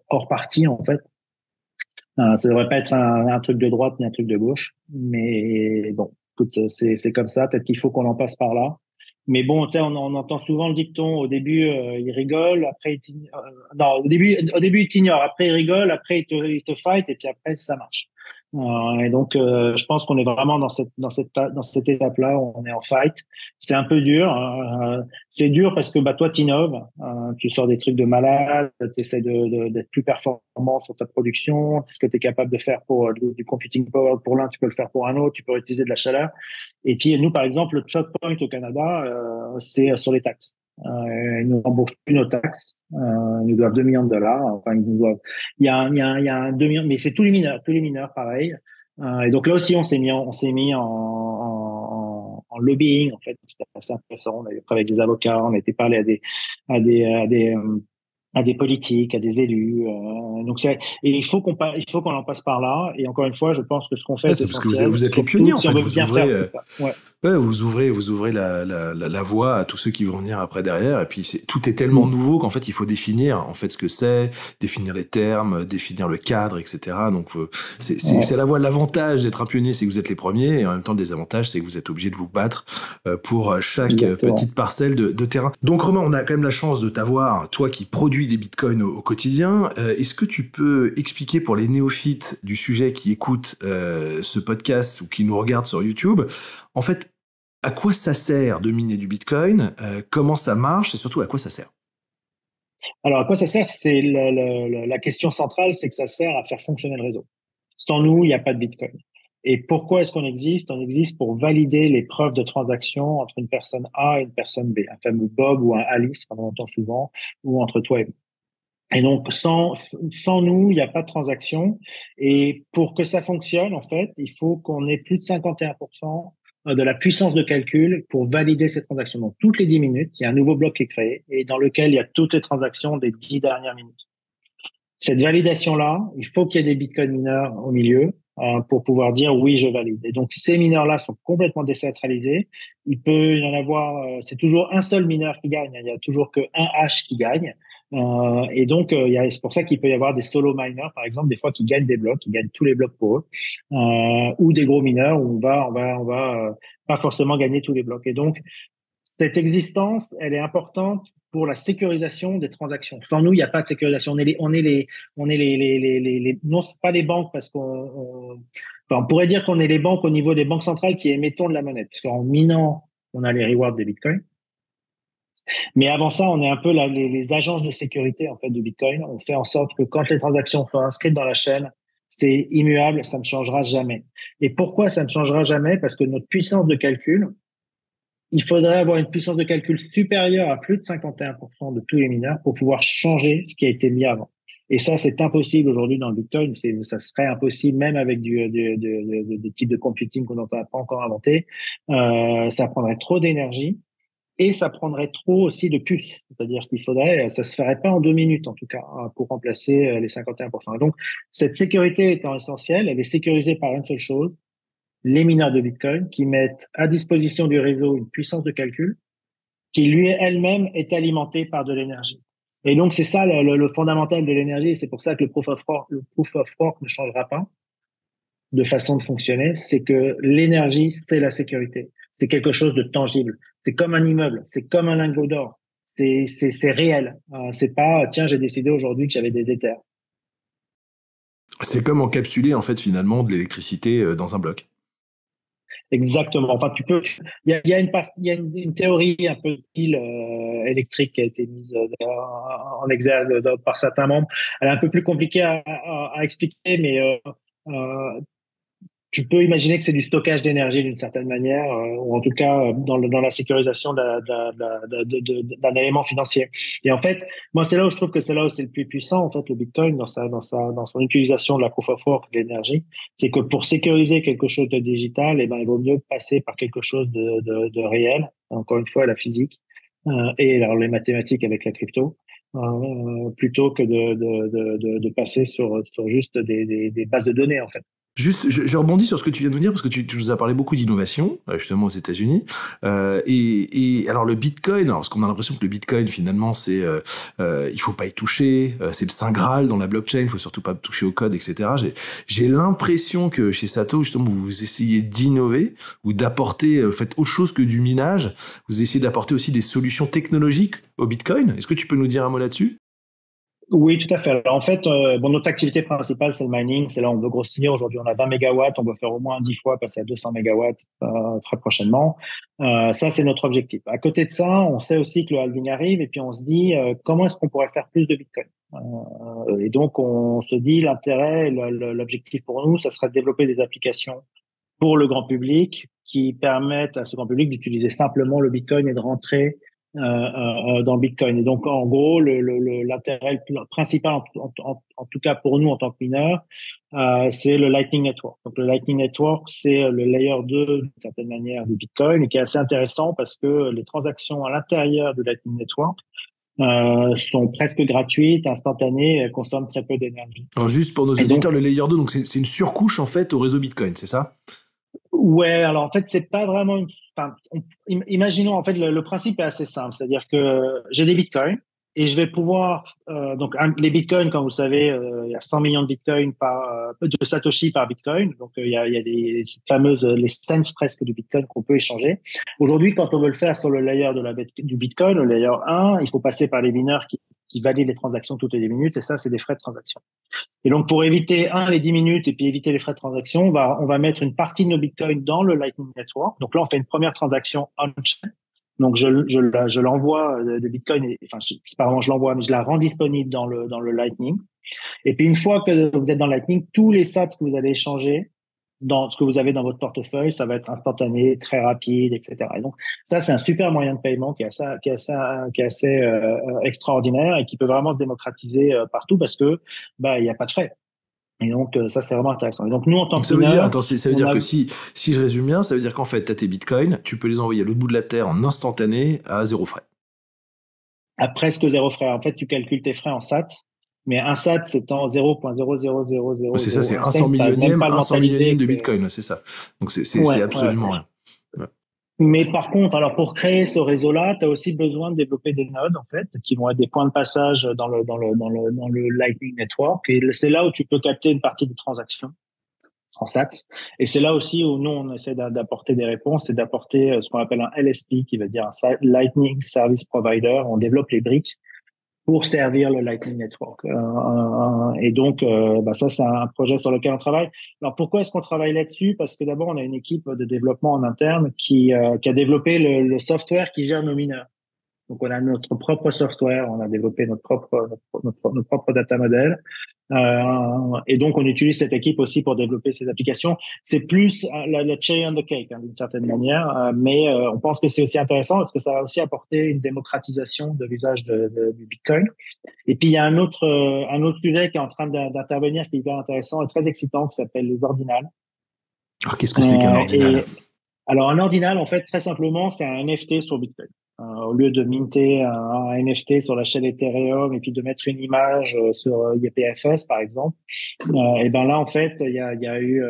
hors parti en fait. Ça devrait pas être un truc de droite ni un truc de gauche, mais bon, écoute, c'est comme ça. Peut-être qu'il faut qu'on en passe par là. Mais bon, tu sais, on entend souvent le dicton. Au début, il rigole, après non, au début, il t'ignore, après il rigole, après il te fight, et puis après ça marche. Et donc, je pense qu'on est vraiment dans cette étape-là où on est en fight. C'est un peu dur. C'est dur parce que toi, t'innoves, tu sors des trucs de malade, t'essaies d'être plus performant sur ta production. Ce que tu es capable de faire pour du computing power pour l'un, tu peux le faire pour un autre. Tu peux utiliser de la chaleur. Et puis nous, par exemple, le choke point au Canada, c'est sur les taxes. Ils nous remboursent plus nos taxes. Ils nous doivent 2 millions de dollars. Enfin, ils nous doivent. Il y a un 2 millions, mais c'est tous les mineurs, pareil. Et donc là aussi, on s'est mis en lobbying, en fait. C'était assez intéressant. On avait travaillé avec des avocats, on a été parlé à des politiques, à des élus. Donc et il faut qu'on en passe par là. Et encore une fois, je pense que ce qu'on fait, c'est parce que vous êtes les pionniers, en fait. Vous ouvrez, vous ouvrez la voie à tous ceux qui vont venir après derrière. Et puis tout est tellement nouveau qu'en fait, il faut définir en fait ce que c'est, définir les termes, définir le cadre, etc. Donc c'est la voie. L'avantage d'être un pionnier, c'est que vous êtes les premiers, et en même temps, le désavantage, c'est que vous êtes obligé de vous battre pour chaque petite parcelle de terrain. Donc Romain, on a quand même la chance de t'avoir, toi qui produis des bitcoins au quotidien. Est-ce que tu peux expliquer pour les néophytes du sujet qui écoutent ce podcast ou qui nous regardent sur YouTube, en fait, à quoi ça sert de miner du bitcoin, comment ça marche et surtout à quoi ça sert? Alors, à quoi ça sert? C'est la question centrale, c'est que ça sert à faire fonctionner le réseau. Sans nous, il n'y a pas de bitcoin. Et pourquoi est-ce qu'on existe? On existe pour valider les preuves de transaction entre une personne A et une personne B, un fameux Bob ou un Alice, comme on entend souvent, ou entre toi et moi. Et donc, sans nous, il n'y a pas de transaction. Et pour que ça fonctionne, en fait, il faut qu'on ait plus de 51% de la puissance de calcul pour valider ces transactions. Donc, toutes les 10 minutes, il y a un nouveau bloc qui est créé et dans lequel il y a toutes les transactions des 10 dernières minutes. Cette validation-là, il faut qu'il y ait des bitcoin mineurs au milieu pour pouvoir dire oui, je valide. Et donc, ces mineurs-là sont complètement décentralisés. Il peut y en avoir, c'est toujours un seul mineur qui gagne. Il y a toujours qu'un hash qui gagne. Et donc, c'est pour ça qu'il peut y avoir des solo miners, par exemple, des fois qui gagnent des blocs, qui gagnent tous les blocs pour eux, ou des gros mineurs où on va pas forcément gagner tous les blocs. Et donc, cette existence, elle est importante pour la sécurisation des transactions. Sans nous, il n'y a pas de sécurisation. Non, pas les banques parce on pourrait dire qu'on est les banques au niveau des banques centrales qui émettons de la monnaie, puisqu'en minant, on a les rewards des bitcoins. Mais avant ça, on est un peu les agences de sécurité en fait de Bitcoin. On fait en sorte que quand les transactions sont inscrites dans la chaîne, c'est immuable, ça ne changera jamais. Et pourquoi ça ne changera jamais? Parce que notre puissance de calcul, il faudrait avoir une puissance de calcul supérieure à plus de 51% de tous les mineurs pour pouvoir changer ce qui a été mis avant. Et ça, c'est impossible aujourd'hui dans le Bitcoin. Ça serait impossible même avec des types de computing qu'on n'a pas encore inventé. Ça prendrait trop d'énergie et ça prendrait trop aussi de puces. C'est-à-dire ça se ferait pas en 2 minutes en tout cas pour remplacer les 51%. Donc, cette sécurité étant essentielle, elle est sécurisée par une seule chose, les mineurs de Bitcoin qui mettent à disposition du réseau une puissance de calcul qui lui elle-même est alimentée par de l'énergie. Et donc c'est ça le fondamental de l'énergie, et c'est pour ça que le proof of work ne changera pas de façon de fonctionner, c'est que l'énergie, c'est la sécurité. C'est quelque chose de tangible. C'est comme un immeuble, c'est comme un lingot d'or. C'est réel. C'est pas, tiens, j'ai décidé aujourd'hui que j'avais des éthers. C'est comme encapsuler, en fait, finalement, de l'électricité dans un bloc. Exactement. Enfin, il y a une théorie un peu de pile électrique qui a été mise en exergue par certains membres. Elle est un peu plus compliquée à expliquer, mais tu peux imaginer que c'est du stockage d'énergie d'une certaine manière, ou en tout cas dans la sécurisation d'un élément financier. Et en fait, moi, c'est là où je trouve que c'est là où c'est le plus puissant, en fait, le Bitcoin dans son utilisation de la proof of work, de l'énergie, c'est que pour sécuriser quelque chose de digital, eh ben, il vaut mieux passer par quelque chose de réel. Encore une fois, la physique et alors les mathématiques avec la crypto. Plutôt que de passer sur juste des bases de données, en fait. Juste, je rebondis sur ce que tu viens de nous dire parce que tu nous as parlé beaucoup d'innovation, justement aux États-Unis. Et alors le Bitcoin, alors, parce qu'on a l'impression que le Bitcoin finalement c'est, il faut pas y toucher, c'est le saint graal dans la blockchain, il faut surtout pas toucher au code, etc. J'ai l'impression que chez Sato justement vous essayez d'innover ou d'apporter, faites autre chose que du minage. Vous essayez d'apporter aussi des solutions technologiques au Bitcoin. Est-ce que tu peux nous dire un mot là-dessus? Oui, tout à fait. Alors, en fait, notre activité principale, c'est le mining. C'est là où on veut grossir. Aujourd'hui, on a 20 mégawatts. On veut faire au moins 10 fois, passer à 200 mégawatts très prochainement. Ça, c'est notre objectif. À côté de ça, on sait aussi que le halving arrive et puis on se dit comment est-ce qu'on pourrait faire plus de Bitcoin. Et donc, on se dit l'intérêt, l'objectif pour nous, ça serait de développer des applications pour le grand public qui permettent à ce grand public d'utiliser simplement le Bitcoin et de rentrer dans le Bitcoin. Et donc, en gros, l'intérêt principal, en tout cas pour nous en tant que mineurs, c'est le Lightning Network. Donc, le Lightning Network, c'est le layer 2, d'une certaine manière, du Bitcoin, et qui est assez intéressant parce que les transactions à l'intérieur du Lightning Network sont presque gratuites, instantanées, et consomment très peu d'énergie. Alors juste pour nos auditeurs, le layer 2, donc c'est une surcouche en fait au réseau Bitcoin, c'est ça? Ouais, alors en fait, c'est pas vraiment imaginons, en fait, le principe est assez simple, c'est-à-dire que j'ai des bitcoins et je vais pouvoir, les bitcoins, comme vous savez, il y a 100 millions de bitcoins de Satoshi par bitcoin, donc il y a ces fameuses, les cents presque du bitcoin qu'on peut échanger. Aujourd'hui, quand on veut le faire sur le layer du bitcoin, le layer 1, il faut passer par les mineurs qui valident les transactions toutes les 10 minutes et ça, c'est des frais de transaction. Et donc, pour éviter, les 10 minutes et puis éviter les frais de transaction, on va mettre une partie de nos bitcoins dans le Lightning Network. Donc là, on fait une première transaction on-chain. Donc, je l'envoie de bitcoin, enfin, c'est pas vraiment je l'envoie, mais je la rends disponible dans le Lightning. Et puis, une fois que vous êtes dans le Lightning, tous les sats que vous allez échanger dans ce que vous avez dans votre portefeuille, ça va être instantané, très rapide, etc. Et donc, ça, c'est un super moyen de paiement qui est assez extraordinaire et qui peut vraiment se démocratiser partout parce que, il n'y a pas de frais. Et donc, ça, c'est vraiment intéressant. Et donc, nous, en tant Donc que ça veut dire, mineurs, attends, ça veut dire que si je résume bien, ça veut dire qu'en fait, t'as tes bitcoins, tu peux les envoyer à l'autre bout de la terre en instantané à zéro frais. à presque zéro frais. En fait, tu calcules tes frais en sats, mais un sat, c'est en C'est ça, c'est 0,0000001 un cent cent. Tu n'as même millionième, pas le un cent millionième mentalisé de que... bitcoin, c'est ça. Donc c'est Ouais, ouais. absolument rien. Ouais. Mais par contre, alors pour créer ce réseau-là, tu as aussi besoin de développer des nodes en fait, qui vont être des points de passage dans le Lightning Network. Et c'est là où tu peux capter une partie des transactions en sats. Et c'est là aussi où nous on essaie d'apporter des réponses, c'est d'apporter ce qu'on appelle un LSP, qui veut dire un Lightning Service Provider. On développe les briques pour servir le Lightning Network. Et donc, ça, c'est un projet sur lequel on travaille. Alors, pourquoi est-ce qu'on travaille là-dessus? Parce que d'abord, on a une équipe de développement en interne qui a développé le software qui gère nos mineurs. Donc, on a notre propre software, on a développé notre propre data model Et donc, on utilise cette équipe aussi pour développer ces applications. C'est plus la cherry on the cake, hein, d'une certaine manière, mais on pense que c'est aussi intéressant parce que ça va aussi apporter une démocratisation de l'usage du Bitcoin. Et puis, il y a un autre sujet qui est en train d'intervenir, qui est hyper intéressant et très excitant, qui s'appelle les ordinals. Alors, qu'est-ce que c'est qu'un ordinal? Alors, un ordinal, en fait, très simplement, c'est un NFT sur Bitcoin. Au lieu de minter un NFT sur la chaîne Ethereum et puis de mettre une image sur IPFS, par exemple, et ben là, en fait, il y a eu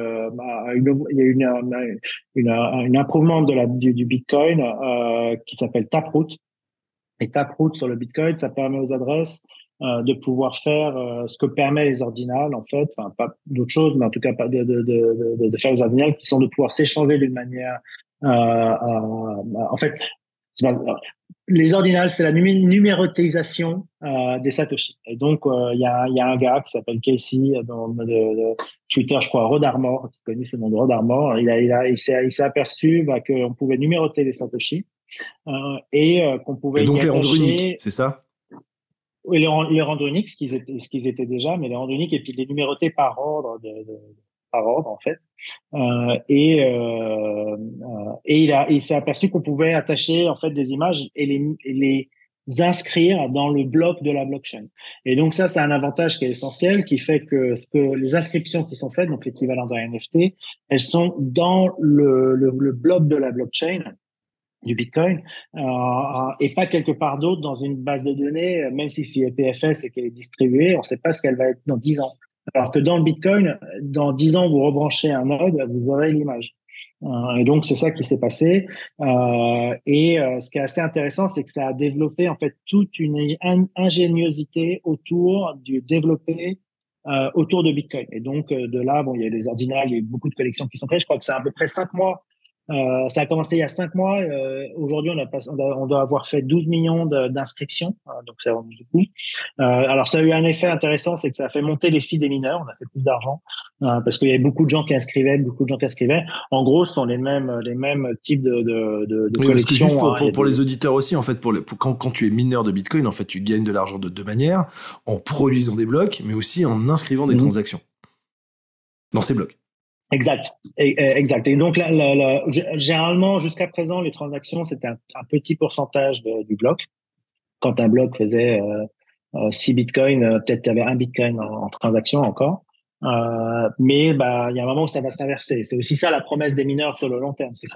une improvement du Bitcoin qui s'appelle Taproot. Et Taproot sur le Bitcoin, ça permet aux adresses de pouvoir faire ce que permet les ordinals, en fait, enfin pas d'autres choses, mais en tout cas pas de faire les ordinals, qui sont de pouvoir s'échanger d'une manière. En fait, les ordinals, c'est la numérotisation des satoshi. Et donc, il y a un gars qui s'appelle Casey de Twitter, je crois, Rod Armor, qui est connu sous le nom de Rod Armor. Il s'est aperçu qu'on pouvait numéroter les satoshi et qu'on pouvait et donc y les rendre uniques, attacher. c'est ça? Et les rendre uniques, ce qu'ils étaient déjà, mais les rendre uniques et puis les numéroter par ordre, par ordre en fait. Il s'est aperçu qu'on pouvait attacher en fait des images et les inscrire dans le bloc de la blockchain. Et donc ça, c'est un avantage qui est essentiel, qui fait que les inscriptions qui sont faites, donc l'équivalent d'un NFT, elles sont dans le bloc de la blockchain du Bitcoin et pas quelque part d'autre dans une base de données, même si c'est PFS et qu'elle est distribuée, on ne sait pas ce qu'elle va être dans 10 ans. Alors que dans le Bitcoin, dans 10 ans, vous rebranchez un node, vous aurez l'image. Et donc, c'est ça qui s'est passé. Ce qui est assez intéressant, c'est que ça a développé en fait toute une ingéniosité autour du développé autour de Bitcoin. Et donc, de là, bon, il y a des ordinals, il y a beaucoup de collections qui sont prêtes. Je crois que c'est à peu près 5 mois. Ça a commencé il y a 5 mois. Aujourd'hui, on doit avoir fait 12 millions d'inscriptions. Donc, c'est vraiment beaucoup. Alors, ça a eu un effet intéressant, c'est que ça a fait monter les filles des mineurs. On a fait plus d'argent parce qu'il y avait beaucoup de gens qui inscrivaient, beaucoup de gens qui inscrivaient. En gros, ce sont les mêmes types de Oui, parce que collections. juste pour les auditeurs aussi, en fait, quand tu es mineur de Bitcoin, en fait, tu gagnes de l'argent de deux manières, en produisant des blocs, mais aussi en inscrivant des transactions dans ces blocs. Exact, exact. Et donc, généralement, jusqu'à présent, les transactions, c'était un petit pourcentage du bloc. Quand un bloc faisait 6 bitcoins, peut-être il y avait 1 bitcoin en transaction encore. Mais il y a un moment où ça va s'inverser. C'est aussi ça la promesse des mineurs sur le long terme, c'est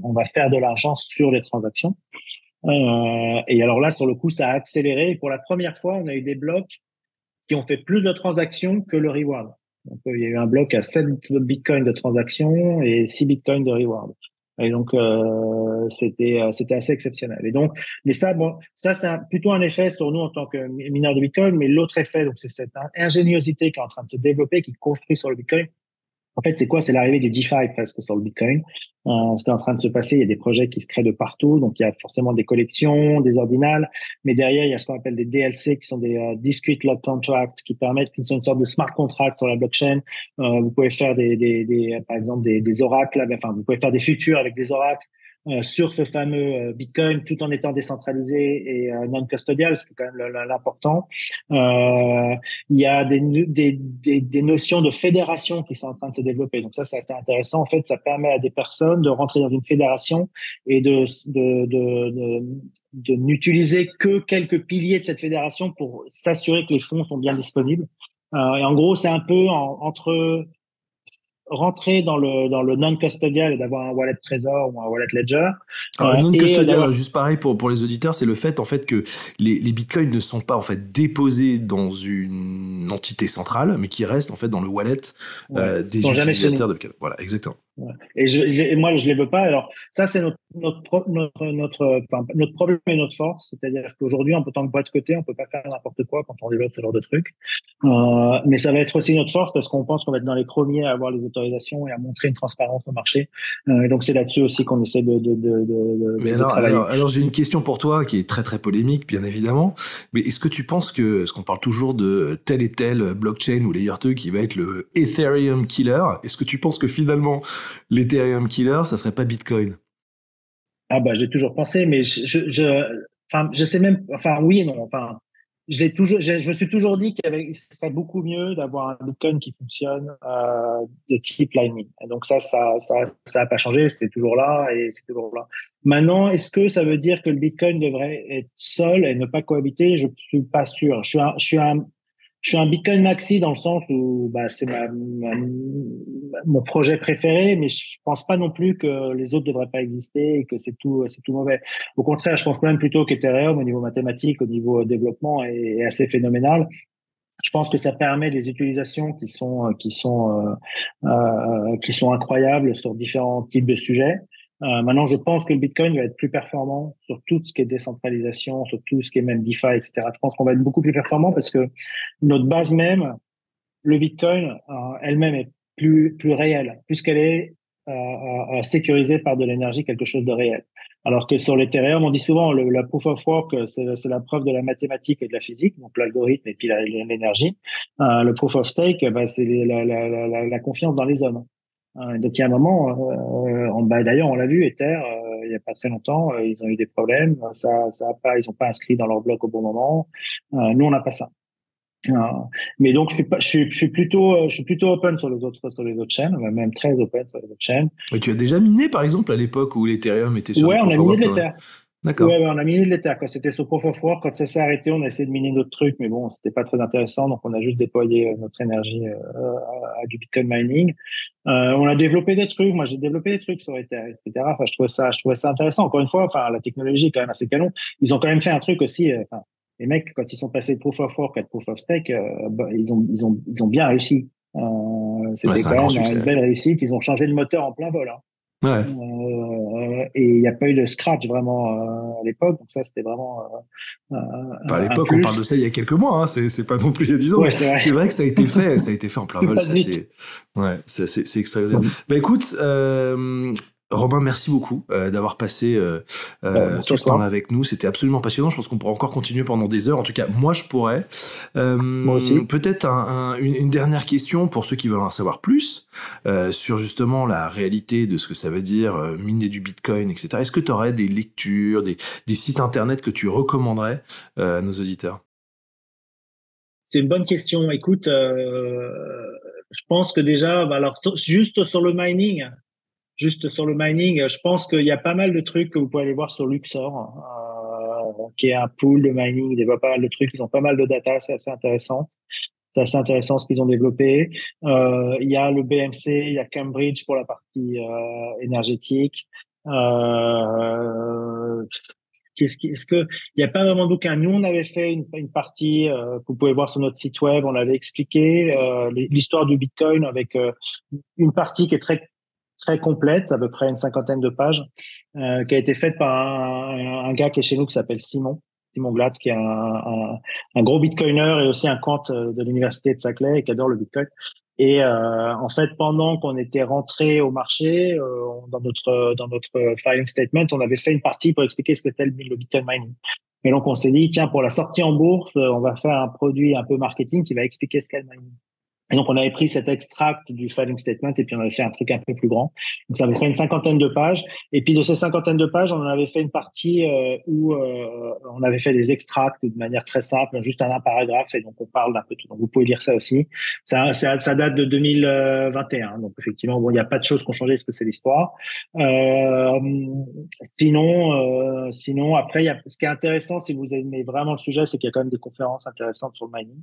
on va faire de l'argent sur les transactions. Et alors là, sur le coup, ça a accéléré. Et pour la première fois, on a eu des blocs qui ont fait plus de transactions que le reward. Donc, il y a eu un bloc à 7 bitcoins de transactions et 6 bitcoins de reward. Et donc, c'était assez exceptionnel. Et donc, mais ça, bon, ça, c'est plutôt un effet sur nous en tant que mineurs de Bitcoin, mais l'autre effet, donc, c'est cette ingéniosité qui est en train de se développer, qui construit sur le Bitcoin. En fait, c'est quoi? C'est l'arrivée du DeFi presque sur le Bitcoin. Ce qui est en train de se passer, il y a des projets qui se créent de partout. Donc, il y a forcément des collections, des ordinals. Mais derrière, il y a ce qu'on appelle des DLC, qui sont des Discrete Log Contracts, qui permettent, qui sont une sorte de smart contract sur la blockchain. Vous pouvez faire par exemple, des oracles. Enfin, vous pouvez faire des futurs avec des oracles. Sur ce fameux Bitcoin, tout en étant décentralisé et non custodial, c'est quand même l'important. Il y a des notions de fédération qui sont en train de se développer. Donc ça, c'est assez intéressant. En fait, ça permet à des personnes de rentrer dans une fédération et de n'utiliser que quelques piliers de cette fédération pour s'assurer que les fonds sont bien disponibles. Et en gros, c'est un peu entre rentrer dans le non-custodial et d'avoir un wallet Trésor ou un wallet Ledger. Alors, non-custodial, juste pareil pour les auditeurs, c'est le fait en fait que les bitcoins ne sont pas en fait déposés dans une entité centrale, mais qui restent en fait dans le wallet des utilisateurs de Bitcoin. Voilà, exactement. Ouais. Et moi, je les veux pas. Alors, ça, c'est notre problème et notre force. C'est-à-dire qu'aujourd'hui, en tant que boîte cotée, on peut pas faire n'importe quoi quand on développe ce genre de trucs. Mais ça va être aussi notre force parce qu'on pense qu'on va être dans les premiers à avoir les autorisations et à montrer une transparence au marché. Donc, c'est là-dessus aussi qu'on essaie de travailler. Alors, j'ai une question pour toi qui est très, très polémique, bien évidemment. Mais est-ce que tu penses parce qu'on parle toujours de tel et tel blockchain ou layer 2 qui va être le Ethereum killer, est-ce que tu penses que finalement, l'Ethereum killer, ça serait pas Bitcoin? Ah, j'ai toujours pensé, mais je sais même, oui et non. je me suis toujours dit ce serait beaucoup mieux d'avoir un Bitcoin qui fonctionne de type Lightning. Et donc ça a pas changé, c'était toujours là et c'est toujours là. Maintenant, est-ce que ça veut dire que le Bitcoin devrait être seul et ne pas cohabiter? Je suis pas sûr. Je suis un Bitcoin maxi dans le sens où bah, mon projet préféré, mais je pense pas non plus que les autres devraient pas exister et que c'est tout mauvais. Au contraire, je pense même plutôt qu'Ethereum, au niveau mathématique, au niveau développement, est assez phénoménal. Je pense que ça permet des utilisations qui sont incroyables sur différents types de sujets. Maintenant, je pense que le Bitcoin va être plus performant sur tout ce qui est décentralisation, sur tout ce qui est même DeFi, etc. Je pense qu'on va être beaucoup plus performant parce que notre base même, le Bitcoin elle-même est plus réelle, puisqu'elle est sécurisée par de l'énergie, quelque chose de réel. Alors que sur l'Ethereum, on dit souvent la proof of work, c'est la preuve de la mathématique et de la physique, donc l'algorithme et puis l'énergie. Le proof of stake, bah, c'est la confiance dans les hommes. Donc il y a un moment, d'ailleurs on l'a vu, Ether, il y a pas très longtemps, ils ont eu des problèmes, ils ont pas inscrit dans leur bloc au bon moment. Nous on n'a pas ça. Mais donc je suis plutôt open sur les autres chaînes, même très open sur les autres chaînes. Et tu as déjà miné, par exemple, à l'époque où l'Ethereum était sur Ouais, le on Proof a of miné de Work? l'Ether. D'accord. Ouais, on a miné de l'Ether quand c'était sur Proof of Work. Quand ça s'est arrêté, on a essayé de miner d'autres trucs, mais bon, c'était pas très intéressant, donc on a juste déployé notre énergie à du Bitcoin mining. On a développé des trucs. Moi, j'ai développé des trucs sur Ether, etc. Enfin, je trouvais ça intéressant. Encore une fois, enfin, la technologie est quand même assez canon. Ils ont quand même fait un truc aussi. Enfin, les mecs, quand ils sont passés de Proof of Work à Proof of Stake, bah, ils ont bien réussi. Ouais, C'était c'est un quand grand même une succès. belle réussite. Ils ont changé le moteur en plein vol, hein. Ouais. Et il n'y a pas eu de scratch vraiment à l'époque, donc ça c'était vraiment Enfin, à un l'époque, on parle de plus. ça il y a quelques mois, hein. C'est pas non plus il y a 10 ans, Ouais, mais c'est vrai. c'est vrai que ça a été fait en plein Tout vol, passe ça vite. c'est, ouais, c'est extraordinaire. Bah écoute, Romain, merci beaucoup d'avoir passé Merci tout à ce temps-là toi. avec nous. C'était absolument passionnant. Je pense qu'on pourra encore continuer pendant des heures. En tout cas, moi, je pourrais. Moi aussi. Peut-être une dernière question pour ceux qui veulent en savoir plus sur justement la réalité de ce que ça veut dire miner du Bitcoin, etc. Est-ce que tu aurais des lectures, des sites internet que tu recommanderais à nos auditeurs? C'est une bonne question. Écoute, je pense que déjà, bah, alors juste sur le mining, je pense qu'il y a pas mal de trucs que vous pouvez aller voir sur Luxor, qui est un pool de mining. Ils développent pas mal de trucs. Ils ont pas mal de data. C'est assez intéressant. C'est assez intéressant ce qu'ils ont développé. Il y a le BMC, il y a Cambridge pour la partie énergétique. Euh, est-ce que il n'y a pas vraiment d'aucun. Nous, on avait fait une partie que vous pouvez voir sur notre site web. On avait expliqué l'histoire du Bitcoin avec une partie qui est très complète, à peu près une cinquantaine de pages, qui a été faite par un gars qui est chez nous qui s'appelle Simon Glatt, qui est un gros bitcoiner et aussi un quant de l'université de Saclay et qui adore le Bitcoin. Et en fait, pendant qu'on était rentré au marché, dans notre filing statement, on avait fait une partie pour expliquer ce que c'était le Bitcoin mining. Et donc, on s'est dit, tiens, pour la sortie en bourse, on va faire un produit un peu marketing qui va expliquer ce qu'est le mining. Et donc, on avait pris cet extract du filing statement et puis on avait fait un truc un peu plus grand. Donc, ça avait fait une cinquantaine de pages. Et puis, de ces cinquantaines de pages, on en avait fait une partie où on avait fait des extracts de manière très simple, juste un paragraphe. Et donc, on parle d'un peu tout. Donc, vous pouvez lire ça aussi. Ça date de 2021. Donc, effectivement, bon, il n'y a pas de choses qui ont changé parce que c'est l'histoire. Sinon, après, ce qui est intéressant, si vous aimez vraiment le sujet, c'est qu'il y a quand même des conférences intéressantes sur le mining.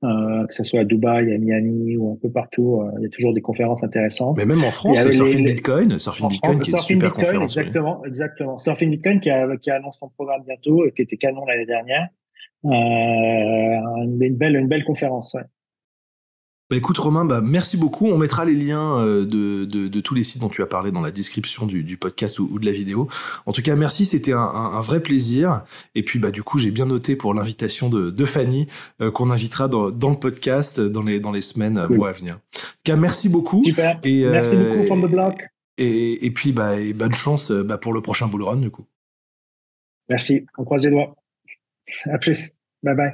Que ce soit à Dubaï, à Miami ou un peu partout, il y a toujours des conférences intéressantes. Mais même en Il y France, avait Surfing en Bitcoin France, qui est une Surfing super Bitcoin, conférence, oui. exactement. Surfing Bitcoin qui annonce son programme bientôt, qui était canon l'année dernière. Une belle conférence, ouais. Bah écoute Romain, bah merci beaucoup. On mettra les liens de tous les sites dont tu as parlé dans la description du podcast ou de la vidéo. En tout cas, merci, c'était un vrai plaisir. Et puis bah du coup, j'ai bien noté pour l'invitation de Fanny qu'on invitera dans le podcast dans les semaines, Cool. mois à venir. En tout cas, merci beaucoup. Super. Et, Merci beaucoup, From the Block. et puis bah et bonne chance pour le prochain Bull Run du coup. Merci. On croise les doigts. À plus. Bye bye.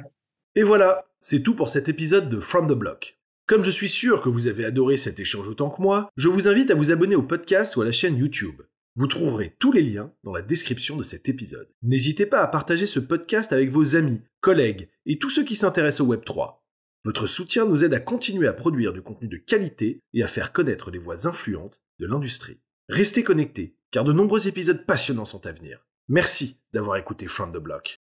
Et voilà, c'est tout pour cet épisode de From the Block. Comme je suis sûr que vous avez adoré cet échange autant que moi, je vous invite à vous abonner au podcast ou à la chaîne YouTube. Vous trouverez tous les liens dans la description de cet épisode. N'hésitez pas à partager ce podcast avec vos amis, collègues et tous ceux qui s'intéressent au Web3. Votre soutien nous aide à continuer à produire du contenu de qualité et à faire connaître les voix influentes de l'industrie. Restez connectés, car de nombreux épisodes passionnants sont à venir. Merci d'avoir écouté From the Block.